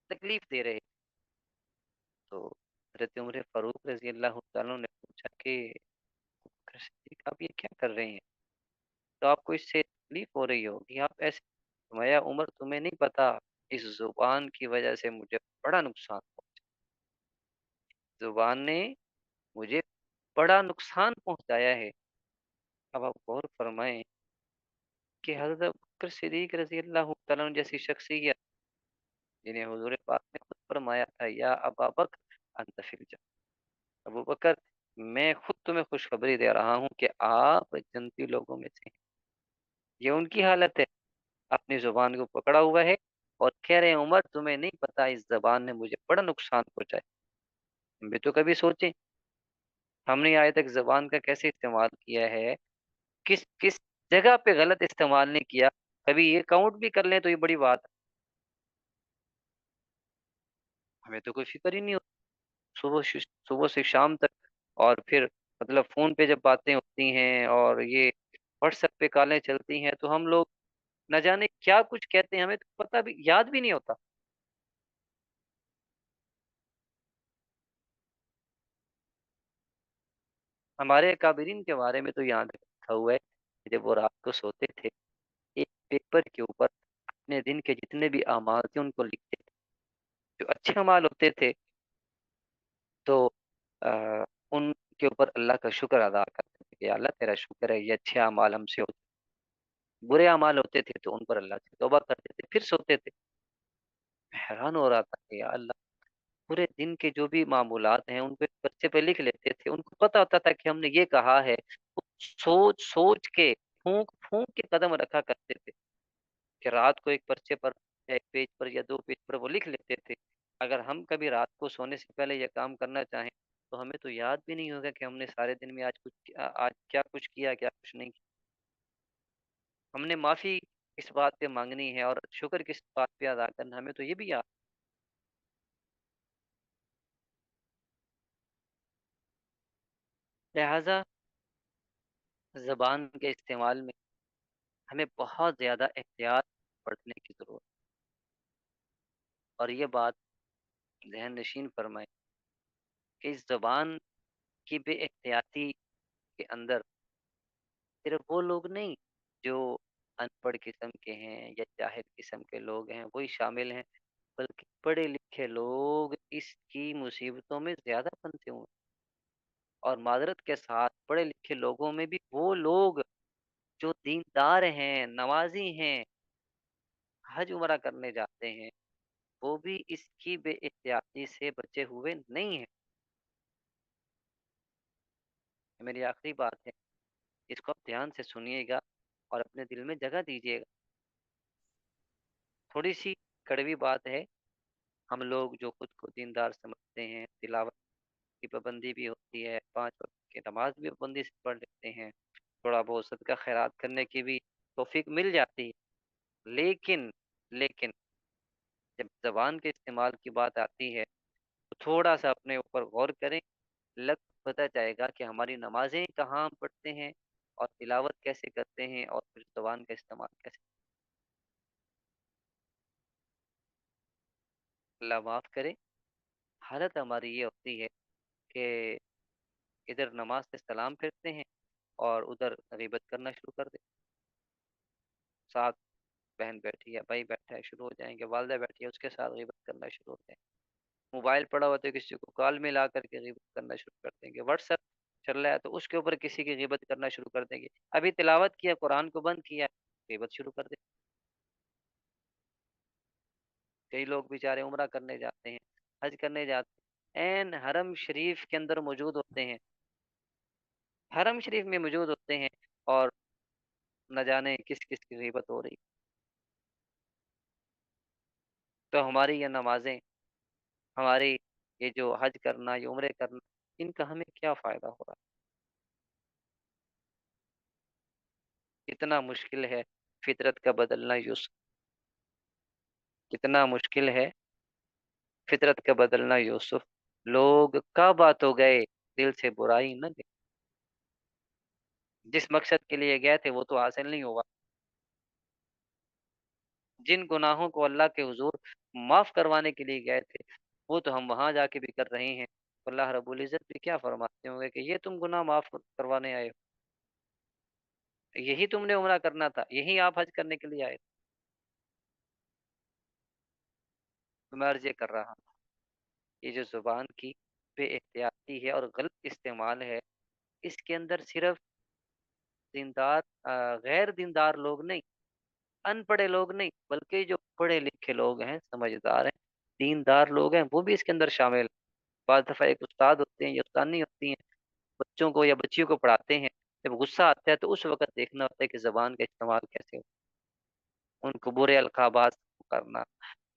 تکلیف دے رہے تھے. تو حضرت عمر فاروق رضی اللہ تعالیٰ عنہ نے پوچھا کہ ابو بکر صدیق، آپ یہ کیا کر رہے ہیں؟ تو آپ کو اس سے تکلیف ہو رہی ہوگی، آپ ایسے. فرمایا، عمر تمہیں نہیں پتا، اس زبان کی وجہ سے مجھے بڑا نقصان پہنچا. زبان نے مجھے بڑا نقصان پہنچایا ہے. اب آپ غور فرمائیں کہ حضرت بکر صدیق رضی اللہ تعالیٰ عنہ جیسی شخصیت، جنہیں حضور پاک نے خود فرمایا تھا، یا ابا بکر انت فی الجنہ، ابو بکر میں خود تمہیں خوشخبری دے رہا ہوں کہ آپ جنتی لوگوں میں سے ہیں. یہ ان کی حالت ہے، اپنی زبان کو پکڑا ہوا ہے اور کہہ رہے ہیں، عمر تمہیں نہیں پتا، اس زبان نے مجھے بڑا نقصان پہنچایا. ہم بھی تو کبھی سوچیں، ہم نے آج تک زبان کا کیسے استعمال کیا ہے، کس کس جگہ پہ غلط استعمال نہیں کیا. کبھی یہ کاؤنٹ بھی کر لیں تو یہ بڑی بات ہے. ہمیں تو کوئی فکر ہی نہیں ہوتی، صبح سے شام تک. اور پھر مطلب فون پہ جب باتیں ہوتی ہیں اور یہ واٹس ایپ پہ کالیں چلتی ہیں تو ہم لوگ نہ جانے کیا کچھ کہتے ہیں، ہمیں تو پتہ بھی یاد بھی نہیں ہوتا. ہمارے اکابرین کے بارے میں تو یاد رکھا ہوا ہے کہ جب وہ رات کو سوتے تھے، ایک پیپر کے اوپر اپنے دن کے جتنے بھی اعمال تھے ان کو لکھتے تھے. جو اچھے اعمال ہوتے تھے تو ان کے اوپر اللہ کا شکر ادا کرتے تھے کہ اللہ تیرا شکر ہے، یہ اچھے اعمال ہم سے ہوتے. برے اعمال ہوتے تھے تو ان پر اللہ سے توبہ کرتے تھے، پھر سوتے تھے. میں حیران ہو رہا تھا کہ یا اللہ، پورے دن کے جو بھی معمولات ہیں ان پہ بچے پہ لکھ لیتے تھے. ان کو پتا ہوتا تھا کہ ہم نے یہ کہا ہے، وہ سوچ سوچ کے، پھونک پھونک کے قدم رکھا کرتے تھے کہ رات کو ایک پرچے پر یا ایک پیج پر یا دو پیج پر وہ لکھ لیتے تھے. اگر ہم کبھی رات کو سونے سے پہلے یہ کام کرنا چاہیں تو ہمیں تو یاد بھی نہیں ہوگا کہ ہم نے سارے دن میں آج کیا کچھ کیا، کیا کچھ نہیں کیا. ہم نے معافی کس بات پہ مانگنی ہے اور شکر کس بات پہ ادا کرنا، ہمیں تو یہ بھی یاد. لہٰذا زبان کے استعمال میں ہمیں بہت زیادہ احتیاط برتنے کی ضرورت. اور یہ بات ذہن نشین فرمائیں کہ اس زبان کی بے احتیاطی کے اندر صرف وہ لوگ نہیں جو ان پڑھ قسم کے ہیں یا جاہل قسم کے لوگ ہیں وہی شامل ہیں، بلکہ پڑھے لکھے لوگ اس کی مصیبتوں میں زیادہ پھنسے ہوئے ہیں۔ اور معذرت کے ساتھ پڑھے لکھے لوگوں میں بھی وہ لوگ جو دیندار ہیں، نمازی ہیں، حج عمرہ کرنے جاتے ہیں، وہ بھی اس کی بے احتیاطی سے بچے ہوئے نہیں ہیں۔ میری آخری بات ہے، اس کو آپ دھیان سے سنیے گا اور اپنے دل میں جگہ دیجیے گا۔ تھوڑی سی کڑوی بات ہے، ہم لوگ جو خود کو دیندار سمجھتے ہیں، تلاوت کی پابندی بھی ہوتی ہے، 5 وقت کی نماز بھی پابندی سے پڑھ لیتے ہیں، تھوڑا بہت صدقہ خیرات کرنے کی بھی توفیق مل جاتی ہے، لیکن جب زبان کے استعمال کی بات آتی ہے تو تھوڑا سا اپنے اوپر غور کریں، لگ پتہ چاہے گا کہ ہماری نمازیں کہاں ہم پڑھتے ہیں اور تلاوت کیسے کرتے ہیں اور پھر زبان کا استعمال کیسے۔ اللہ معاف کرے، حالت ہماری یہ ہوتی ہے کہ ادھر نماز سے سلام پھیرتے ہیں اور ادھر غیبت کرنا شروع کر دیتے ہیں۔ ساتھ بہن بیٹھی ہے، بھائی بیٹھا ہے، شروع ہو جائیں گے، والدہ بیٹھی ہے، اس کے ساتھ غیبت کرنا شروع ہو جائیں گے۔ موبائل پڑا ہوا تو کسی کو کال میں لا کر کے غیبت کرنا شروع کر دیں گے، واٹس ایپ چل رہا ہے تو اس کے اوپر کسی کی غیبت کرنا شروع کر دیں گے، ابھی تلاوت کیا، قرآن کو بند کیا، غیبت شروع کر دیں گے۔ کئی لوگ بیچارے عمرہ کرنے جاتے ہیں، حج کرنے جاتے ہیں، عین حرم شریف کے اندر موجود ہوتے ہیں، حرم شریف میں موجود ہوتے ہیں، اور نہ جانے کس کس کی غیبت ہو رہی۔ تو ہماری یہ نمازیں، ہماری یہ جو حج کرنا، یہ عمرے کرنا، ان کا ہمیں کیا فائدہ ہو رہا ہے؟ کتنا مشکل ہے فطرت کا بدلنا یوسف، کتنا مشکل ہے فطرت کا بدلنا یوسف، لوگ کعبہ تو گئے، دل سے برائی نہ گئی، جس مقصد کے لیے گئے تھے وہ تو حاصل نہیں ہوا، جن گناہوں کو اللہ کے حضور معاف کروانے کے لیے گئے تھے وہ تو ہم وہاں جا کے بھی کر رہے ہیں۔ اللہ رب العزت بھی کیا فرماتے ہوں گے کہ یہ تم گناہ معاف کروانے آئے ہو، یہی تم نے عمرہ کرنا تھا، یہی آپ حج کرنے کے لیے آئے تھے۔ تو میں عرض یہ کر رہا ہوں، یہ جو زبان کی بے احتیاطی ہے اور غلط استعمال ہے، اس کے اندر صرف دیندار غیر دیندار لوگ نہیں، ان پڑھے لوگ نہیں، بلکہ جو پڑھے لکھے لوگ ہیں، سمجھدار ہیں، دیندار لوگ ہیں، وہ بھی اس کے اندر شامل ہیں۔ بعض دفعہ ایک استاد ہوتے ہیں یا استانی ہوتی ہیں، بچوں کو یا بچیوں کو پڑھاتے ہیں، جب غصہ آتا ہے تو اس وقت دیکھنا ہوتا ہے کہ زبان کا استعمال کیسے ہو، ان کو برے القابات کرنا،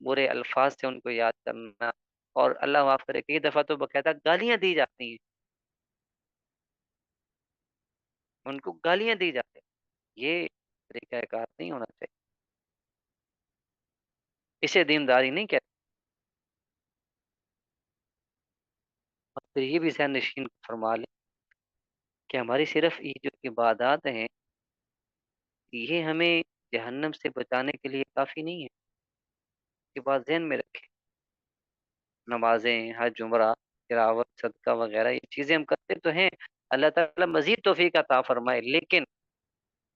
برے الفاظ سے ان کو یاد کرنا، اور اللہ معاف کرے کئی دفعہ تو باقاعدہ گالیاں دی جاتی ہیں، ان کو گالیاں دی جاتی ہیں۔ یہ طریقہ کار نہیں ہونا چاہیے، اسے دینداری نہیں کہتے۔ اور پھر یہ بھی ذہن نشین فرما لیں کہ ہماری صرف یہ جو عبادات ہیں یہ ہمیں جہنم سے بچانے کے لیے کافی نہیں ہے، یہ بات ذہن میں رکھیں۔ نمازیں، حج، عمرہ، تلاوت، صدقہ وغیرہ یہ چیزیں ہم کرتے تو ہیں، اللہ تعالیٰ مزید توفیق عطا فرمائے، لیکن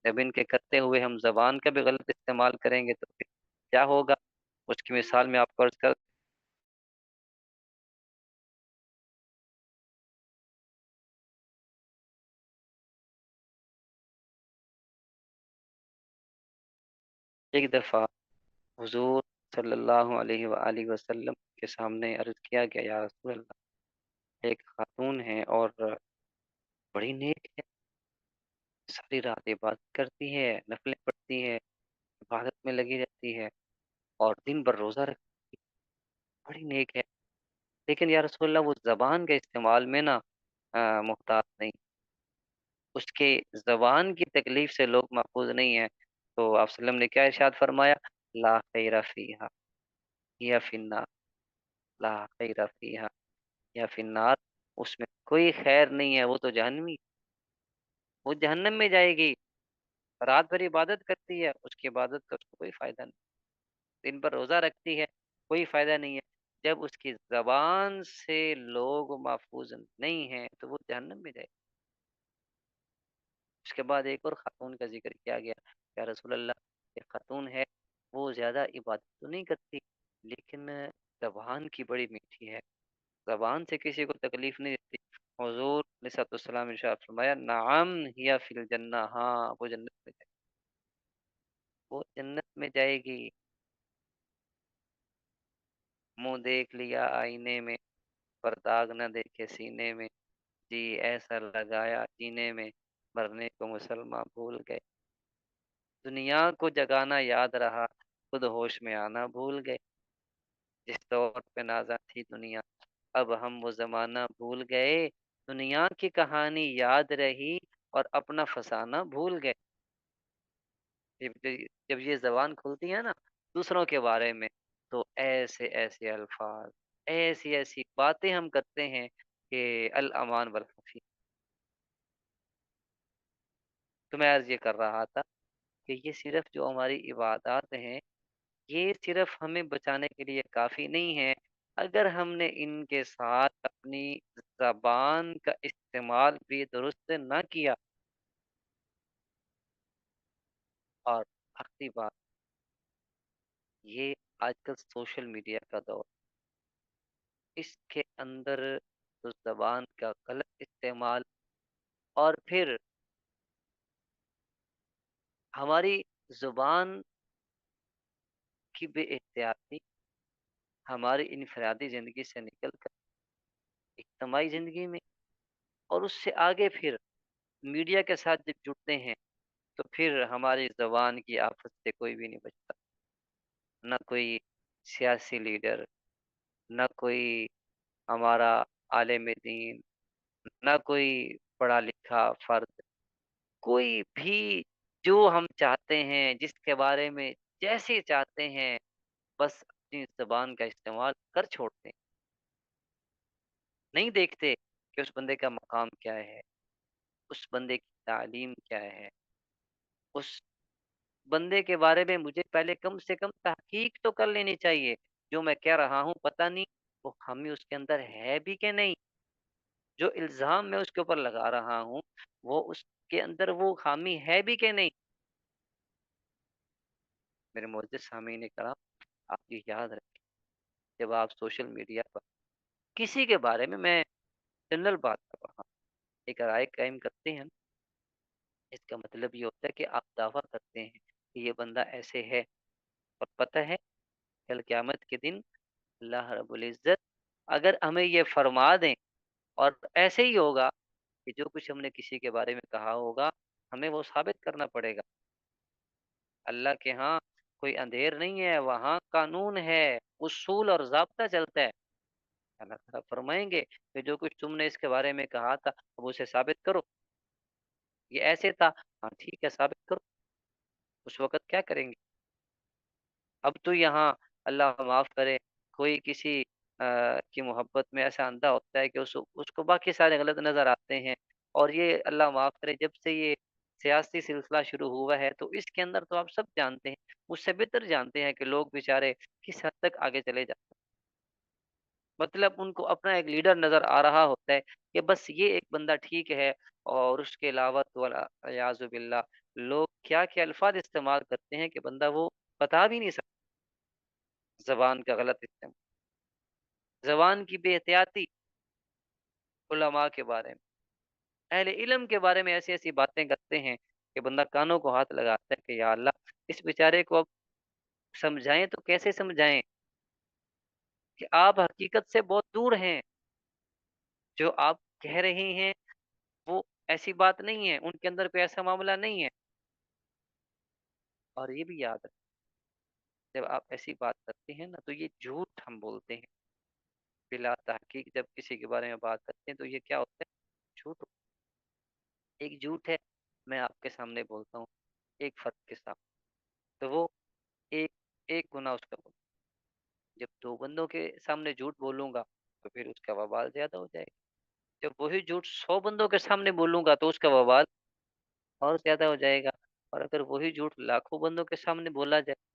جب ان کے کرتے ہوئے ہم زبان کا بھی غلط استعمال کریں گے تو پھر کیا ہوگا؟ اس کی مثال میں آپ کو عرض کر، ایک دفعہ حضور صلی اللہ علیہ وآلہ وسلم کے سامنے عرض کیا گیا، یا رسول اللہ، ایک خاتون ہے اور بڑی نیک ہے، ساری رات عبادت کرتی ہے، نفلیں پڑھتی ہے، عبادت میں لگی رہتی ہے، اور دن بھر روزہ رکھتی ہے، بڑی نیک ہے، لیکن یا رسول اللہ وہ زبان کے استعمال میں نا محتاط نہیں، اس کے زبان کی تکلیف سے لوگ محفوظ نہیں ہیں۔ تو آپ وسلم نے کیا ارشاد فرمایا؟ لا خیر فیہا یا فی النار، لا خیر فیہا یا فی النار، اس میں کوئی خیر نہیں ہے، وہ تو جہنمی، وہ جہنم میں جائے گی۔ رات بھر عبادت کرتی ہے، اس کی عبادت کا اس کو کوئی فائدہ نہیں، دن بھر روزہ رکھتی ہے، کوئی فائدہ نہیں ہے، جب اس کی زبان سے لوگ محفوظ نہیں ہیں تو وہ جہنم میں جائے۔ اس کے بعد ایک اور خاتون کا ذکر کیا گیا، یا رسول اللہ، یہ خاتون ہے، وہ زیادہ عبادت تو نہیں کرتی لیکن زبان کی بڑی میٹھی ہے، زبان سے کسی کو تکلیف نہیں دیتی۔ حضور علیہ الصلوۃ والسلام نے ارشاد فرمایا، نعم ہی فی الجنہ، ہاں وہ جنت میں جائے، وہ جنت میں جائے گی۔ منہ دیکھ لیا آئینے میں، پر داغ نہ دیکھے سینے میں، جی ایسا لگایا سینے میں، مرنے کو مسلمان بھول گئے۔ دنیا کو جگانا یاد رہا، خود ہوش میں آنا بھول گئے۔ جس طور پہ نازا تھی دنیا، اب ہم وہ زمانہ بھول گئے، دنیا کی کہانی یاد رہی اور اپنا فسانہ بھول گئے۔ جب جب یہ زبان کھلتی ہے نا دوسروں کے بارے میں، تو ایسے ایسے الفاظ، ایسی ایسی باتیں ہم کرتے ہیں کہ الامان والحفیظ۔ تو میں عرض یہ کر رہا تھا کہ یہ صرف جو ہماری عبادات ہیں، یہ صرف ہمیں بچانے کے لیے کافی نہیں ہے۔ اگر ہم نے ان کے ساتھ اپنی زبان کا استعمال بھی درست نہ کیا، اور آخری بات، یہ آج کل سوشل میڈیا کا دور، اس کے اندر تو زبان کا غلط استعمال، اور پھر ہماری زبان کی بے احتیاطی ہماری انفرادی زندگی سے نکل کر اجتماعی زندگی میں، اور اس سے آگے پھر میڈیا کے ساتھ جب جڑتے ہیں تو پھر ہماری زبان کی آفت سے کوئی بھی نہیں بچتا، نہ کوئی سیاسی لیڈر، نہ کوئی ہمارا عالم دین، نہ کوئی پڑھا لکھا فرد، کوئی بھی جو ہم چاہتے ہیں جس کے بارے میں جیسے چاہتے ہیں بس اپنی زبان کا استعمال کر چھوڑتے ہیں، نہیں دیکھتے کہ اس بندے کا مقام کیا ہے، اس بندے کی تعلیم کیا ہے، اس بندے کے بارے میں مجھے پہلے کم سے کم تحقیق تو کر لینی چاہیے، جو میں کہہ رہا ہوں پتہ نہیں وہ خامی اس کے اندر ہے بھی کہ نہیں، جو الزام میں اس کے اوپر لگا رہا ہوں وہ اس کے اندر وہ خامی ہے بھی کہ نہیں۔ میرے معزز سامعین کرام، آپ یہ یاد رکھیں، جب آپ سوشل میڈیا پر کسی کے بارے میں جنرل بات کر رہا ہوں، ایک رائے قائم کرتے ہیں، اس کا مطلب یہ ہوتا ہے کہ آپ دعویٰ کرتے ہیں کہ یہ بندہ ایسے ہے، اور پتہ ہے کل قیامت کے دن اللہ رب العزت اگر ہمیں یہ فرما دیں، اور ایسے ہی ہوگا کہ جو کچھ ہم نے کسی کے بارے میں کہا ہوگا ہمیں وہ ثابت کرنا پڑے گا۔ اللہ کے ہاں کوئی اندھیر نہیں ہے، وہاں قانون ہے، اصول اور ضابطہ چلتا ہے۔ اللہ تعالیٰ فرمائیں گے کہ جو کچھ تم نے اس کے بارے میں کہا تھا اب اسے ثابت کرو، یہ ایسے تھا، ہاں ٹھیک ہے ثابت کرو۔ اس وقت کیا کریں گے؟ اب تو یہاں اللہ معاف کرے، کوئی کسی کی محبت میں ایسا اندھا ہوتا ہے کہ اس کو باقی سارے غلط نظر آتے ہیں، اور یہ اللہ معاف کرے جب سے یہ سیاسی سلسلہ شروع ہوا ہے تو اس کے اندر تو آپ سب جانتے ہیں، مجھ سے بہتر جانتے ہیں کہ لوگ بیچارے کس حد تک آگے چلے جاتے ہیں۔ مطلب ان کو اپنا ایک لیڈر نظر آ رہا ہوتا ہے کہ بس یہ ایک بندہ ٹھیک ہے، اور اس کے علاوہ تو والعیاذ باللہ لوگ کیا کیا الفاظ استعمال کرتے ہیں کہ بندہ وہ بتا بھی نہیں سکتا۔ زبان کا غلط استعمال، زبان کی بے احتیاطی، علماء کے بارے میں، اہل علم کے بارے میں ایسی ایسی باتیں کرتے ہیں کہ بندہ کانوں کو ہاتھ لگاتا ہے کہ یا اللہ اس بیچارے کو اب سمجھائیں تو کیسے سمجھائیں کہ آپ حقیقت سے بہت دور ہیں، جو آپ کہہ رہے ہیں وہ ایسی بات نہیں ہے، ان کے اندر کوئی ایسا معاملہ نہیں ہے۔ اور یہ بھی یاد رکھیں، جب آپ ایسی بات کرتے ہیں نا تو یہ جھوٹ ہم بولتے ہیں بلا تحقیق، جب کسی کے بارے میں بات کرتے ہیں تو یہ کیا ہوتا ہے؟ جھوٹ ایک جھوٹ ہے، میں آپ کے سامنے بولتا ہوں ایک فرد کے ساتھ، تو وہ ایک ایک گناہ اس کا بولتا ہے۔ جب دو بندوں کے سامنے جھوٹ بولوں گا تو پھر اس کا وبال زیادہ ہو جائے گا، جب وہی جھوٹ 100 بندوں کے سامنے بولوں گا تو اس کا وبال اور زیادہ ہو جائے گا، اور اگر وہی جھوٹ لاکھوں بندوں کے سامنے بولا جائے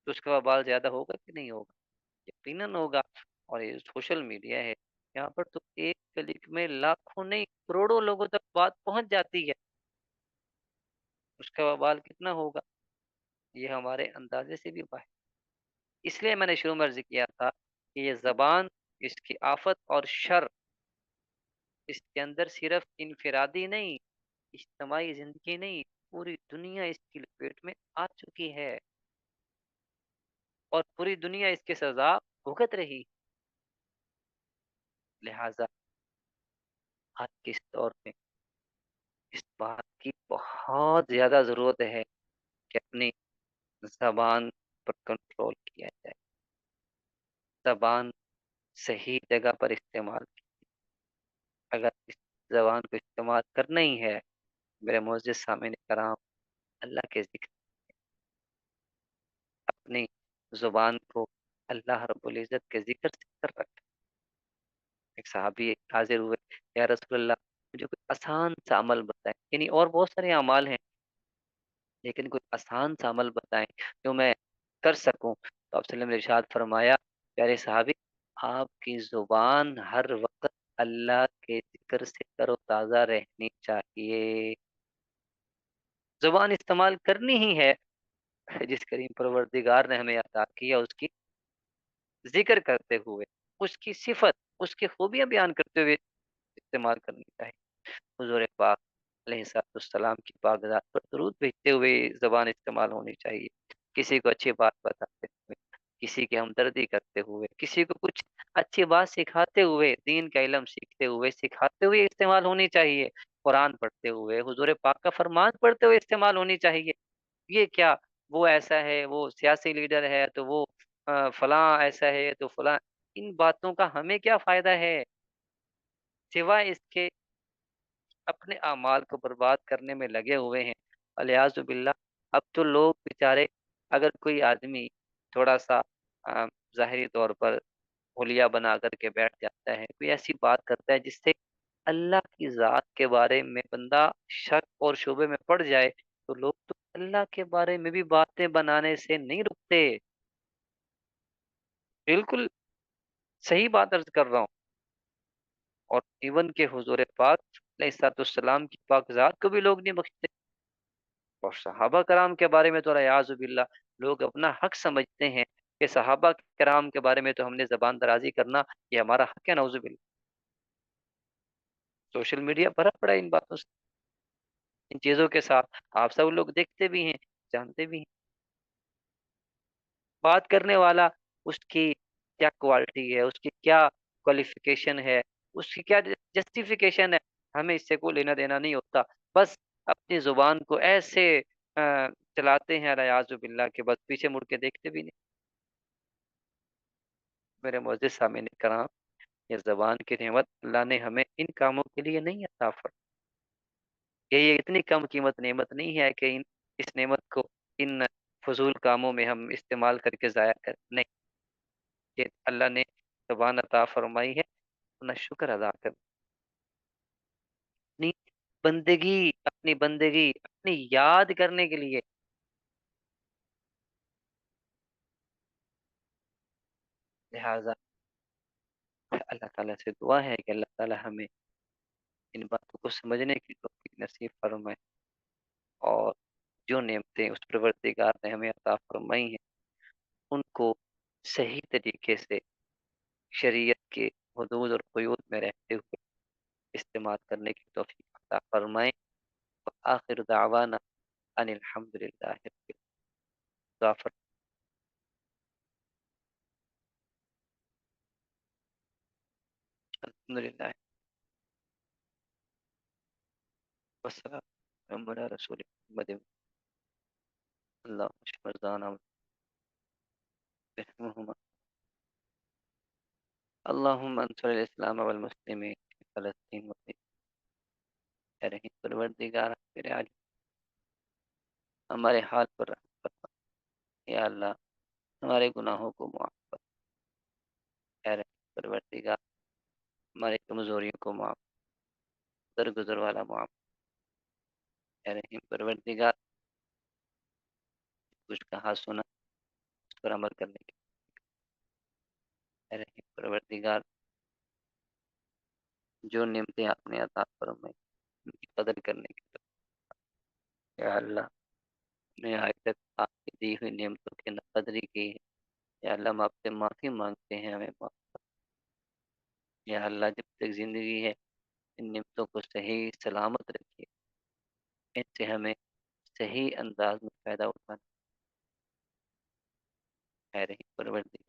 تو اس کا وبال زیادہ ہوگا کہ نہیں ہوگا؟ یقیناً ہوگا۔ اور یہ سوشل میڈیا ہے، یہاں پر تو ایک کلک میں لاکھوں نہیں کروڑوں لوگوں تک بات پہنچ جاتی ہے، اس کا وبال کتنا ہوگا یہ ہمارے اندازے سے بھی باہر۔ اس لیے میں نے شروع میں عرض کیا تھا کہ یہ زبان، اس کی آفت اور شر، اس کے اندر صرف انفرادی نہیں، اجتماعی زندگی نہیں، پوری دنیا اس کی لپیٹ میں آ چکی ہے، اور پوری دنیا اس کی سزا بھگت رہی۔ لہذا آج کے اس دور میں اس بات کی بہت زیادہ ضرورت ہے کہ اپنی زبان پر کنٹرول کیا جائے، زبان صحیح جگہ پر استعمال کی۔ اگر اس زبان کو استعمال کرنا ہی ہے، میرے معزز سامعین کرام، اللہ کے ذکر، اپنی زبان کو اللہ رب العزت کے ذکر سے کر رکھیں۔ ایک صحابی حاضر ہوئے، یا رسول اللہ مجھے کوئی آسان سا عمل بتائیں، یعنی اور بہت سارے اعمال ہیں لیکن کوئی آسان سا عمل بتائیں جو میں کر سکوں۔ تو آپ صلی اللہ علیہ وسلم نے ارشاد فرمایا، پیارے صحابی، آپ کی زبان ہر وقت اللہ کے ذکر سے تر و تازہ رہنی چاہیے۔ زبان استعمال کرنی ہی ہے جس کریم پروردگار نے ہمیں عطا کیا، اس کی ذکر کرتے ہوئے، اس کی صفت، اس کی خوبیاں بیان کرتے ہوئے استعمال کرنی چاہیے۔ حضور پاک علیہ السلام کی پاک ذات پر درود بھیجتے ہوئے زبان استعمال ہونی چاہیے، کسی کو اچھی بات بتاتے ہوئے، کسی کی ہمدردی کرتے ہوئے، کسی کو کچھ اچھی بات سکھاتے ہوئے، دین کا علم سیکھتے ہوئے، سکھاتے ہوئے استعمال ہونی چاہیے، قرآن پڑھتے ہوئے، حضور پاک کا فرمان پڑھتے ہوئے استعمال ہونی چاہیے۔ یہ کیا وہ ایسا ہے، وہ سیاسی لیڈر ہے تو وہ فلاں ایسا ہے تو فلاں، ان باتوں کا ہمیں کیا فائدہ ہے سوائے اس کے اپنے اعمال کو برباد کرنے میں لگے ہوئے ہیں۔ الیاذ باللہ، اب تو لوگ بیچارے، اگر کوئی آدمی تھوڑا سا ظاہری طور پر حلیہ بنا کر کے بیٹھ جاتا ہے، کوئی ایسی بات کرتا ہے جس سے اللہ کی ذات کے بارے میں بندہ شک اور شبے میں پڑ جائے، تو لوگ تو اللہ کے بارے میں بھی باتیں بنانے سے نہیں رکتے۔ بالکل صحیح بات عرض کر رہا ہوں۔ اور ایون کہ حضور پاک علیہ الصلوۃ والسلام کی پاک ذات کو بھی لوگ نہیں بخشتے، اور صحابہ کرام کے بارے میں تو اعوذ باللہ لوگ اپنا حق سمجھتے ہیں کہ صحابہ کرام کے بارے میں تو ہم نے زبان درازی کرنا یہ ہمارا حق ہے، نعوذ باللہ۔ سوشل میڈیا بھرا پڑا ہے ان باتوں سے، ان چیزوں کے ساتھ، آپ سب لوگ دیکھتے بھی ہیں، جانتے بھی ہیں۔ بات کرنے والا، اس کی کیا کوالٹی ہے، اس کی کیا کوالیفیکیشن ہے، اس کی کیا جسٹیفیکیشن ہے، ہمیں اس سے کوئی لینا دینا نہیں ہوتا۔ بس اپنی زبان کو ایسے چلاتے ہیں الیاذ باللہ کہ بس پیچھے مڑ کے دیکھتے بھی نہیں۔ میرے معزز سامعین کرام، یہ زبان کی نعمت اللہ نے ہمیں ان کاموں کے لیے نہیں عطا فرمائی، یہ اتنی کم قیمت نعمت نہیں ہے کہ اس نعمت کو ان فضول کاموں میں ہم استعمال کر کے ضائع کر نہیں، کہ اللہ نے زبان عطا فرمائی ہے، اپنا شکر ادا کر، اپنی اپنی بندگی اپنی یاد کرنے کے لیے۔ لہذا اللہ تعالیٰ سے دعا ہے کہ اللہ تعالیٰ ہمیں ان باتوں کو سمجھنے کی توفیق نصیب فرمائے، اور جو نعمتیں اس پروردگار نے ہمیں عطا فرمائی ہیں ان کو صحیح طریقے سے شریعت کے حدود اور قیود میں رہتے ہوئے استعمال کرنے کی توفیق عطا فرمائیں۔ آخر دعوانا ان الحمد للہ رب العالمین۔ الحمد للہ والسلام علی رسول محمد اللہم اشف مرضانا برحمہما، اللہم انصر الاسلام والمسلمین فی فلسطین و فی اے رحیم پروردگار، میرے عالی ہمارے حال پر رحم فرما، یا اللہ ہمارے گناہوں کو معاف کر، اے رحیم پروردگار ہماری کمزوریوں کو معاف، درگزر والا معاف، اے رحیم پروردگار کچھ کہا سنا اس پر عمل کرنے کی اے رحیم پروردگار، جو نعمتیں آپ نے عطا فرمائی ان کی قدر کرنے کی توفیق، یا اللہ نے آج تک آپ کی دی ہوئی نعمتوں کی نہ قدری کی ہے، یا اللہ ہم آپ سے معافی مانگتے ہیں، ہمیں معاف، یا اللہ جب تک زندگی ہے ان نعمتوں کو صحیح سلامت رکھیے، ان سے ہمیں صحیح انداز میں فائدہ اٹھانا ہے رہی پروردگار،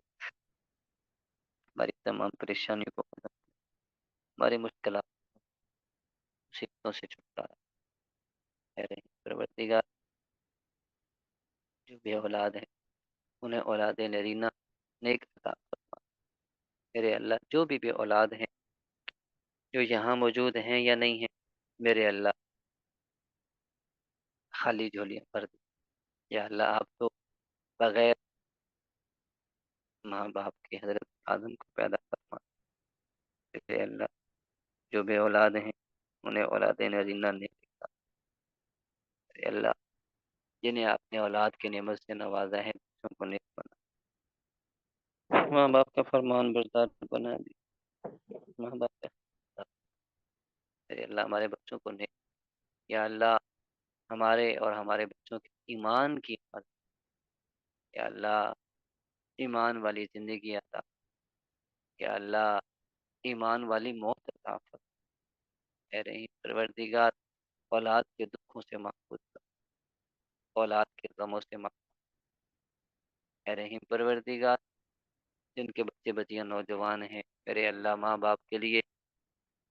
ہماری تمام پریشانیوں کو ختم، ہماری مشکلات مصیبتوں سے چھٹکارا ہے رہی پروردگار، جو بے اولاد ہیں انہیں اولاد نرینہ نیک عطا فرما، میرے اللہ جو بھی بے اولاد ہیں جو یہاں موجود ہیں یا نہیں ہیں، میرے اللہ خالی جھولیاں بھر دے، یا اللہ آپ تو بغیر ماں باپ کے حضرت آدم کو پیدا فرما، میرے اللہ جو بے اولاد ہیں انہیں اولاد نرینہ نیک عطا، میرے اللہ جنہیں آپ نے اولاد کی نعمت سے نوازا ہے بچوں کو نیک بنا، ماں باپ کا فرمان بردار بنا دی، ماں باپ کا میرے اللہ ہمارے بچوں کو نیک، یا اللہ ہمارے اور ہمارے بچوں کے ایمان کی حفاظت، یا اللہ ایمان والی زندگی عطا، یا اللہ ایمان والی موت عطا فرما، اے رحیم پروردگار اولاد کے دکھوں سے محفوظ کر، اولاد کے غموں سے محفوظ، اے رحیم پروردگار جن کے بچے بچیاں نوجوان ہیں، میرے اللہ ماں باپ کے لیے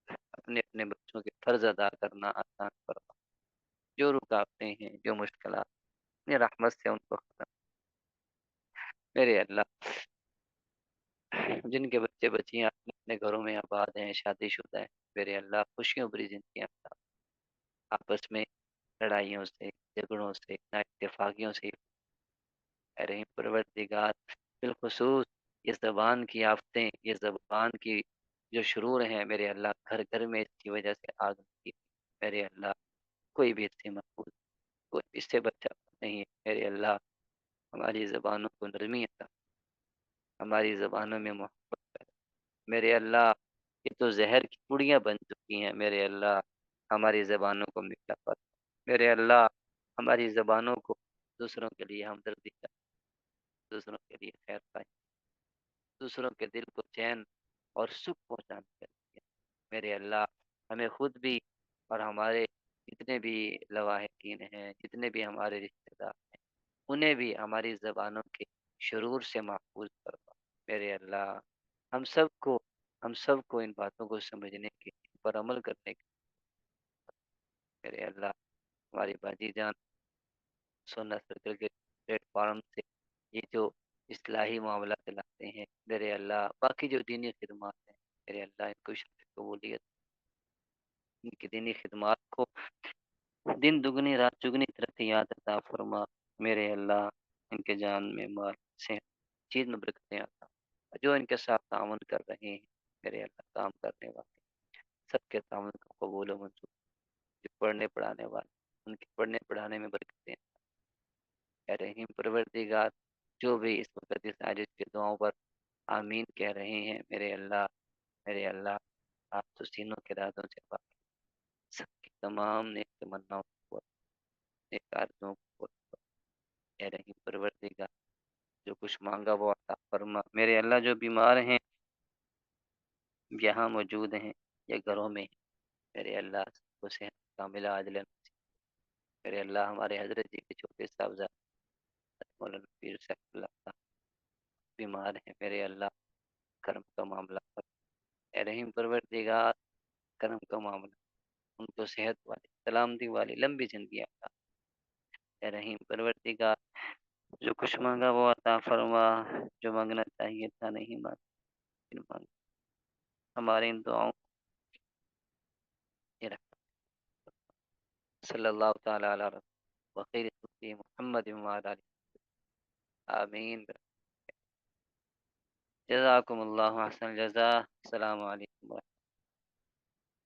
اپنے اپنے بچوں کے فرض ادا کرنا آسان فرما، جو رکاوٹیں ہیں جو مشکلات اپنی رحمت سے ان کو ختم، میرے اللہ جن کے بچے بچیاں اپنے اپنے گھروں میں آباد ہیں، شادی شدہ ہیں، میرے اللہ خوشیوں بری زندگیاں عطا، آپس میں لڑائیوں سے جھگڑوں سے نا اتفاقیوں سے، اے رحیم پروردگار بالخصوص یہ زبان کی آفتیں، یہ زبان کی جو شرور ہیں، میرے اللہ گھر گھر میں اس کی وجہ سے آگ لگی، میرے اللہ کوئی بھی اس سے محفوظ، کوئی اس سے بچہ نہیں ہے، میرے اللہ ہماری زبانوں کو نرمی عطا، ہماری زبانوں میں محبت پیدا، میرے اللہ یہ تو زہر کی پڑیاں بن چکی ہیں، میرے اللہ ہماری زبانوں کو میٹھا کر، میرے اللہ ہماری زبانوں کو دوسروں کے لیے ہمدردی کا، دوسروں کے لیے خیر خواہی، دوسروں کے دل کو چین اور سکھ پہنچانے کے لیے، میرے اللہ ہمیں خود بھی اور ہمارے جتنے بھی لواحقین ہیں، جتنے بھی ہمارے رشتہ دار ہیں، انہیں بھی ہماری زبانوں کے شرور سے محفوظ کروا، میرے اللہ ہم سب کو ان باتوں کو سمجھنے کے ان پر عمل کرنے کے، میرے اللہ ہماری باجی جان سونا سرکل کے پلیٹ فارم سے یہ جو اصلاحی معاملہ چلاتے ہیں، میرے اللہ باقی جو دینی خدمات ہیں، میرے اللہ ان کو شرف قبولیت، ان کی دینی خدمات کو دن دگنی رات چگنی ترقیات عطا فرما، میرے اللہ ان کے جان میں مال صحت چیز میں برکتیں عطا، جو ان کے ساتھ تعاون کر رہے ہیں، میرے اللہ کام کرنے والے سب کے تعاون کو قبول و منظور، جو پڑھنے پڑھانے والے ان کے پڑھنے پڑھانے میں برکتیں، اے رحیم پروردگار جو بھی اس وقت اس عاجز کے دعاؤں پر آمین کہہ رہے ہیں، میرے اللہ آپ تو سینوں کے رازوں سے پاک، سب کی تمام نیک تمناؤں کو نیک آرزوؤں کو، اے رحیم پروردگار جو کچھ مانگا وہ عطا فرما، میرے اللہ جو بیمار ہیں یہاں موجود ہیں یا گھروں میں ہیں، میرے اللہ سب کو صحت کاملہ عاجلہ نصیب، میرے اللہ ہمارے حضرت جی کے چھوٹے صاحبزادے مولانا پیر صاحب اللہ خان بیمار ہیں، میرے اللہ کرم کا معاملہ کر، اے رحیم پروردگار کرم کا معاملہ، ان کو صحت والی سلامتی والی لمبی زندگی عطا، اے رحیم پروردگار جو کچھ مانگا وہ عطا فرما، جو مانگنا چاہیے تھا نہیں مانگا، ہمارے ان دعاؤں کو رکھ، صلی اللہ تعالی علی رسول وخیر خلقہ محمد وعلی آلہ آمین، جزاکم اللہ احسن الجزاء، السلام علیکم